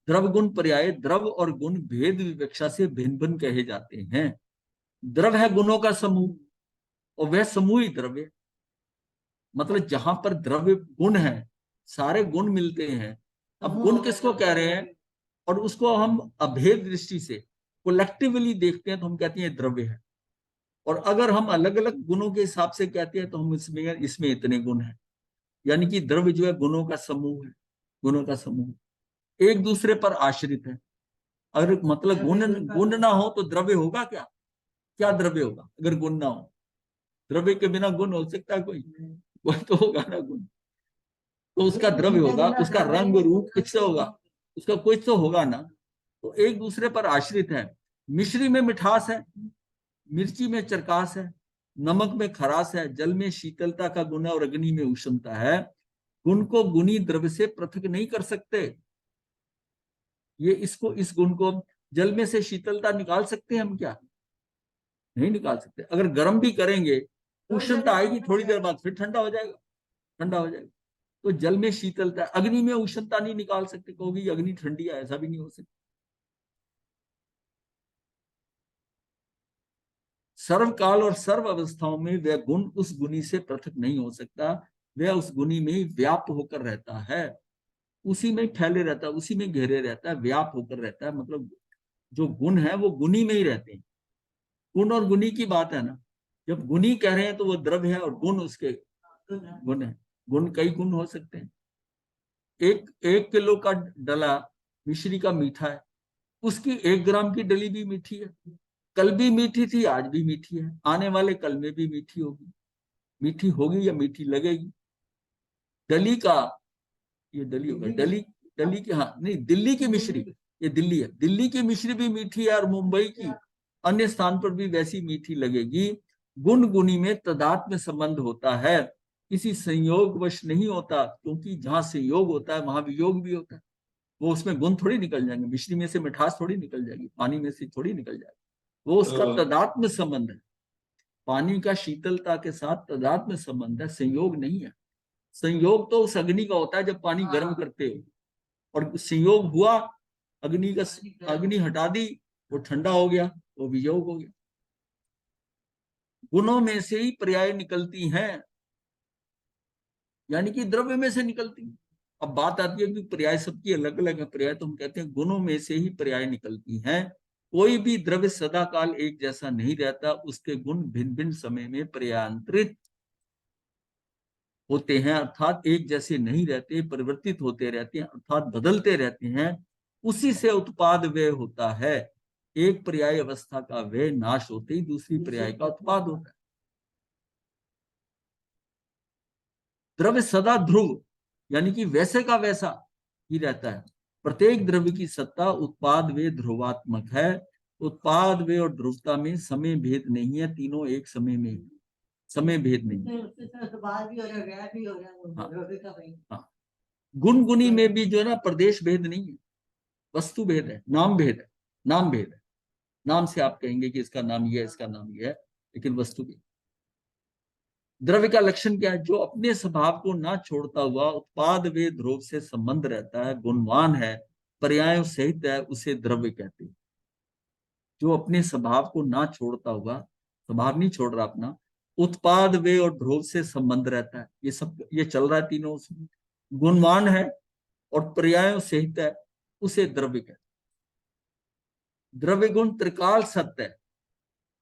द्रव्य गुण पर्याय, द्रव और गुण भेद विवक्षा से भिन्न भिन्न कहे जाते हैं। द्रव है गुणों का समूह, और वह समूह ही द्रव्य, मतलब जहां पर द्रव्य गुण है, सारे गुण मिलते हैं। अब गुण किसको कह रहे हैं, और उसको हम अभेद दृष्टि से कोलेक्टिवली देखते हैं तो हम कहते हैं द्रव्य है। और अगर हम अलग अलग गुणों के हिसाब से कहते हैं तो हम इसमें इतने गुण हैं। यानी कि द्रव्य जो है गुणों का समूह है, गुणों का समूह एक दूसरे पर आश्रित है। अगर मतलब गुण ना हो तो द्रव्य होगा क्या? क्या द्रव्य होगा अगर गुण ना हो? द्रव्य के बिना गुण हो सकता है कोई? कोई तो होगा ना गुण, तो उसका द्रव्य होगा, उसका रंग रूप किससे होगा? उसका कुछ तो होगा ना। तो एक दूसरे पर आश्रित है। मिश्री में मिठास है, मिर्ची में चरकास है, नमक में खरास है, जल में शीतलता का गुण है और अग्नि में उष्णता है। गुण को गुणी द्रव्य से पृथक नहीं कर सकते। ये इसको, इस गुण को जल में से शीतलता निकाल सकते हैं हम क्या? नहीं निकाल सकते। अगर गर्म भी करेंगे, उष्णता आएगी थोड़ी देर बाद, फिर ठंडा हो जाएगा, ठंडा हो जाएगा। तो जल में शीतलता, अग्नि में उष्णता नहीं निकाल सकते, कहोगे अग्नि ठंडी है, ऐसा भी नहीं हो सकता। सर्वकाल और सर्व अवस्थाओं में वह गुण उस गुणी से पृथक नहीं हो सकता। वह उस गुणी में ही व्याप्त होकर रहता है, उसी में फैले रहता है, उसी में घेरे रहता है, व्याप्त होकर रहता है। मतलब जो गुण है वो गुणी में ही रहते हैं। गुण और गुणी की बात है ना। जब गुणी कह रहे हैं तो वो द्रव्य है और गुण उसके गुण है। गुण कई गुण हो सकते हैं। 1 किलो का डला मिश्री का मीठा है, उसकी 1 ग्राम की डली भी मीठी है। कल भी मीठी थी, आज भी मीठी है, आने वाले कल में भी मीठी होगी। मीठी होगी या मीठी लगेगी। डली का, ये डली होगा, डली, डली की, हाँ नहीं, दिल्ली की मिश्री, ये दिल्ली है, दिल्ली की मिश्री भी मीठी है, और मुंबई की अन्य स्थान पर भी वैसी मीठी लगेगी। गुण गुणी में तदात्म्य संबंध होता है, किसी संयोगवश नहीं होता, क्योंकि जहां संयोग होता है वहां वियोग भी होता है। वो उसमें गुण थोड़ी निकल जाएंगे, मिश्री में से मिठास थोड़ी निकल जाएगी, पानी में से थोड़ी निकल जाएगी। वो उसका तदात्म्य संबंध है। पानी का शीतलता के साथ तदात्म्य संबंध है, संयोग नहीं है। संयोग तो उस अग्नि का होता है जब पानी गर्म करते हो, और संयोग हुआ, अग्नि का, अग्नि हटा दी, वो ठंडा हो गया, वो वियोग हो गया। गुणों में से ही पर्याय निकलती हैं, यानी कि द्रव्य में से निकलती हैं। अब बात आती है कि पर्याय सबकी अलग अलग है। पर्याय तो हम कहते हैं गुणों में से ही पर्याय निकलती हैं। कोई भी द्रव्य सदा काल एक जैसा नहीं रहता, उसके गुण भिन्न भिन्न समय में पर्यायंतरित होते हैं, अर्थात एक जैसे नहीं रहते, परिवर्तित होते रहते हैं, अर्थात बदलते रहते हैं। उसी से उत्पाद व्यय होता है। एक पर्याय अवस्था का व्यय नाश होते ही दूसरी पर्याय का उत्पाद होता है। द्रव्य सदा ध्रुव, यानी कि वैसे का वैसा ही रहता है। प्रत्येक द्रव्य की सत्ता उत्पाद वे ध्रुवात्मक है। उत्पाद वे और ध्रुवता में समय भेद नहीं है, तीनों एक समय में, समय भेद नहीं है। हाँ, गुण गुणी में भी जो है ना, प्रदेश भेद नहीं है, वस्तु भेद है, नाम भेद है, नाम भेद है। नाम से आप कहेंगे कि इसका नाम ये है, इसका नाम ये है, लेकिन वस्तु भेद। द्रव्य का लक्षण क्या है? जो अपने स्वभाव को ना छोड़ता हुआ उत्पाद वे ध्रुव से संबंध रहता है, गुणवान है, पर्यायों सहित है उसे द्रव्य कहते हैं। जो अपने स्वभाव को ना छोड़ता होगा, स्वभाव नहीं छोड़ रहा अपना, उत्पाद वे और ध्रुव से संबंध रहता है, ये सब ये चल रहा है तीनों उसमें, गुणवान है और पर्यायों सहित है, उसे द्रव्य कहते हैं। द्रव्य गुण त्रिकाल सत्य है,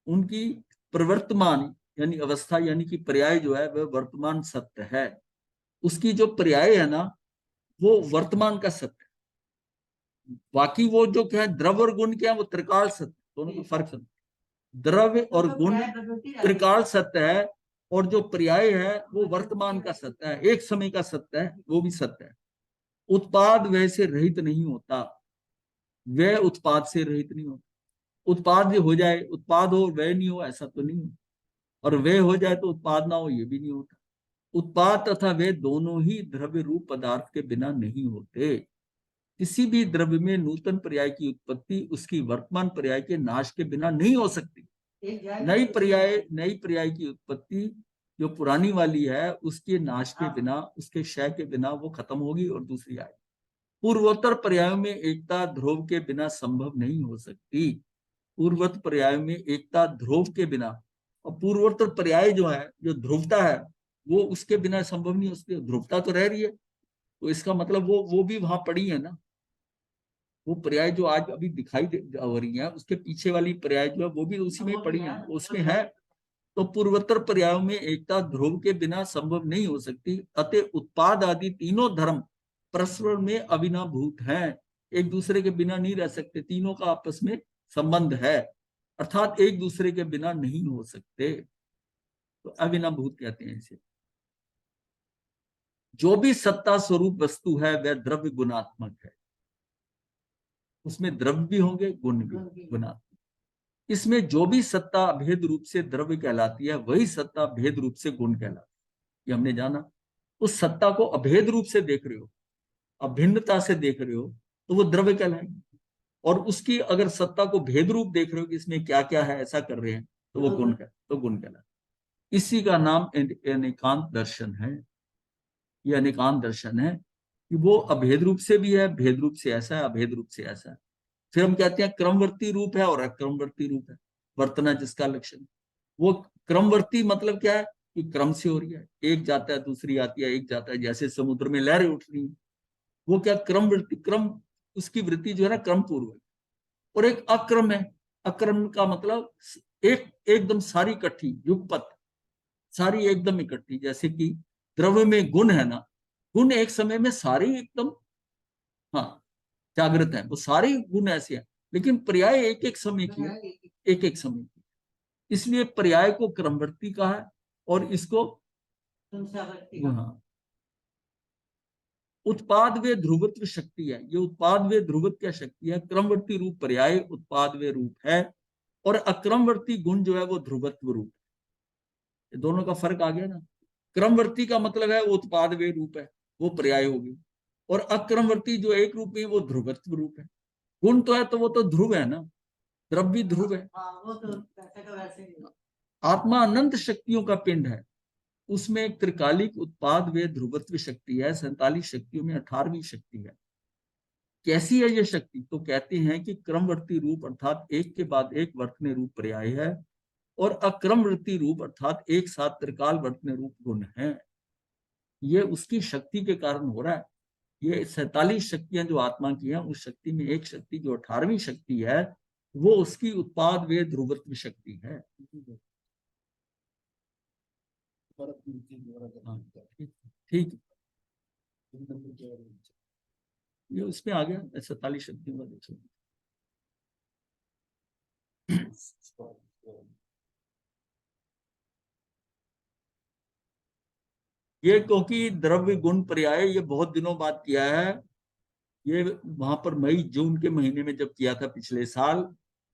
उनकी प्रवर्तमान यानी अवस्था यानी कि पर्याय जो है वह वर्तमान सत्य है, उसकी जो पर्याय है ना वो वर्तमान का सत्य है। बाकी वो जो क्या है द्रव्य और गुण क्या है वो त्रिकाल सत्य, दोनों का फर्क समझ। द्रव्य और गुण त्रिकाल सत्य है और जो पर्याय है वो वर्तमान का सत्य है, एक समय का सत्य है, वो भी सत्य है। उत्पाद वह से रहित नहीं होता, वह उत्पाद से रहित नहीं होता। उत्पाद हो जाए, उत्पाद हो वह नहीं हो ऐसा तो नहीं हो, और वह हो जाए तो उत्पाद ना हो ये भी नहीं होता। उत्पाद तथा वे दोनों ही द्रव्य रूप पदार्थ के बिना नहीं होते। किसी भी द्रव्य में नूतन पर्याय की उत्पत्ति उसकी वर्तमान पर्याय के नाश के बिना नहीं हो सकती। नई पर्याय की उत्पत्ति जो पुरानी वाली है उसके नाश के बिना, उसके क्षय के बिना वो खत्म होगी और दूसरी आएगी। पूर्वोत्तर पर्यायों में एकता ध्रुव के बिना संभव नहीं हो सकती। पूर्वोत्तर पर्यायों में एकता ध्रुव के बिना, और पूर्वोत्तर पर्याय जो है जो ध्रुवता है वो उसके बिना संभव नहीं हो सकती। ध्रुवता तो रह रही है, तो इसका मतलब वो भी वहां पड़ी है ना। वो पर्याय जो आज अभी दिखाई हो रही है उसके पीछे वाली पर्याय जो है वो भी उसी में पड़ी है, उसमें है। तो पूर्वोत्तर पर्यायों में एकता ध्रुव के बिना संभव नहीं हो सकती। अतः उत्पाद आदि तीनों धर्म परस्पर में अभिन्नभूत हैं, एक दूसरे के बिना नहीं रह सकते, तीनों का आपस में संबंध है, अर्थात एक दूसरे के बिना नहीं हो सकते, तो अभिन्नभूत कहते हैं इसे। जो भी सत्ता स्वरूप वस्तु है वह द्रव्य गुणात्मक है, उसमें द्रव्य भी होंगे गुण भी गुणात्मक। इसमें जो भी सत्ता अभेद रूप से द्रव्य कहलाती है वही सत्ता भेद रूप से गुण कहलाती है, ये हमने जाना। उस सत्ता को अभेद रूप से देख रहे हो, अभिन्नता से देख रहे हो तो वो द्रव्य कहलाएगी, और उसकी अगर सत्ता को भेद रूप देख रहे हो कि इसमें क्या क्या है ऐसा कर रहे हैं तो वो गुण कहलाए। इसी का नाम अनेकांत दर्शन है। ये अनेकांत दर्शन है कि वो अभेद रूप से भी है, भेद रूप से ऐसा है, अभेद रूप से ऐसा है। फिर हम कहते हैं क्रमवर्ती रूप है और अक्रमवर्ती रूप है, वर्तना जिसका लक्षण। वो क्रमवर्ती मतलब क्या है कि क्रम से हो रही है, एक जाता है दूसरी आती है, एक जाता है, जैसे समुद्र में लहरें उठ रही है, वो क्या क्रमवर्ती, क्रम उसकी वृत्ति जो है ना क्रम पूर्वक। और एक अक्रम है, अक्रम का मतलब एक एकदम सारी इकट्ठी, युगपत सारी एकदम इकट्ठी। जैसे कि द्रव्य में गुण है ना, गुण एक समय में सारी एकदम हाँ जागृत है, वो सारे गुण ऐसे हैं, लेकिन पर्याय एक एक समय की है, एक एक समय की, इसलिए पर्याय को क्रमवर्ती कहा है और इसको हाँ। उत्पाद वे ध्रुवत्व शक्ति है, ये उत्पाद वे ध्रुवत्व क्या शक्ति है, क्रमवर्ती रूप पर्याय उत्पाद वे रूप है और अक्रमवर्ती गुण जो है वो ध्रुवत्व रूप है। ये दोनों का फर्क आ गया ना। क्रमवर्ती का मतलब है वो उत्पाद वे रूप है, वो पर्याय होगी, और अक्रमवर्ती जो एक रूप में वो ध्रुवत्व रूप है। गुण तो है तो वो तो ध्रुव है ना, द्रव्य ध्रुव है। वो तो वैसे का वैसे ही है। आत्मा अनंत शक्तियों का पिंड है, उसमें एक त्रिकालिक उत्पाद वे ध्रुवत्व शक्ति है, 47 शक्तियों में 18वीं शक्ति है। कैसी है ये शक्ति, तो कहते हैं कि क्रमवर्ती रूप अर्थात एक के बाद एक वर्तने रूप पर्याय है, और अक्रमवर्ती रूप अर्थात एक साथ त्रिकाल वर्तने रूप गुण है। ये उसकी शक्ति के कारण हो रहा है। ये 47 शक्तियां जो आत्मा की हैं, उस शक्ति में एक शक्ति जो 18वीं शक्ति है वो उसकी उत्पाद वे ध्रुवत्व शक्ति है। हाँ, ठीक, ये उसमें आ गया 47 शक्तियों का देखो। ये क्योंकि द्रव्य गुण पर्याय ये बहुत दिनों बाद किया है, ये वहां पर मई जून के महीने में जब किया था पिछले साल।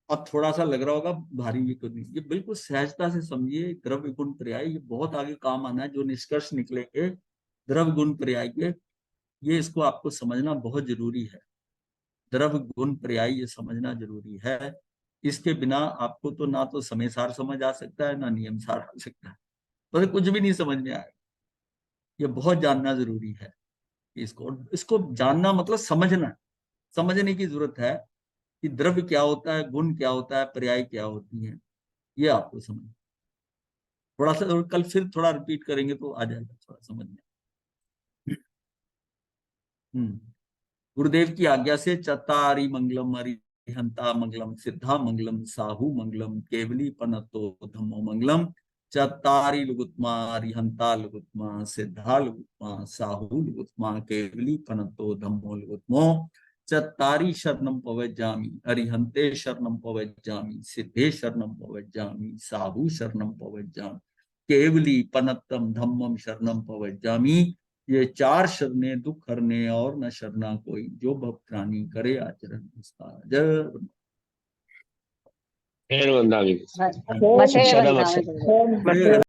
अब थोड़ा सा लग रहा होगा भारी, ये कुछ नहीं, ये बिल्कुल सहजता से समझिए। द्रव्य गुण पर्याय ये बहुत आगे काम आना है, जो निष्कर्ष निकलेंगे द्रव्य गुण पर्याय के, ये इसको आपको समझना बहुत जरूरी है। द्रव्य गुण पर्याय ये समझना जरूरी है, इसके बिना आपको तो ना तो समय सार समझ आ सकता है ना नियम सार आ सकता है, तो कुछ भी नहीं समझ में आएगा। ये बहुत जानना जरूरी है इसको जानना मतलब समझना, समझने की जरूरत है कि द्रव्य क्या होता है, गुण क्या होता है, पर्याय क्या होती है, ये आपको समझ। थोड़ा सा और कल फिर थोड़ा रिपीट करेंगे तो आ जाएगा थोड़ा समझ में। गुरुदेव की आज्ञा से चत्तारि मंगलम अरिहंता मंगलम सिद्धा मंगलम साहू मंगलम केवली पनतो धम्मो मंगलम चत्तारि लुगुत्मा अरिहंता लुगुत्मा सिद्धा लुगुत्मा साहू लुगुत्मा केवली पनतो धम्मो लुगुत्मो चत्तारि शरणम पवज्जामि अरिहंते शरणम पवज्जामि सिद्धे शरणम पवज्जामि साहू शरणम पवज्जामि केवली पनत्तम धम्मम शरणम पवज्जामि। ये 4 शरणें दुख हरने और न शरणा कोई, जो भक्त्राणी करे आचरण उसका। जय वंदामि मथे शिक्षादा वंदामि मत्स्य जय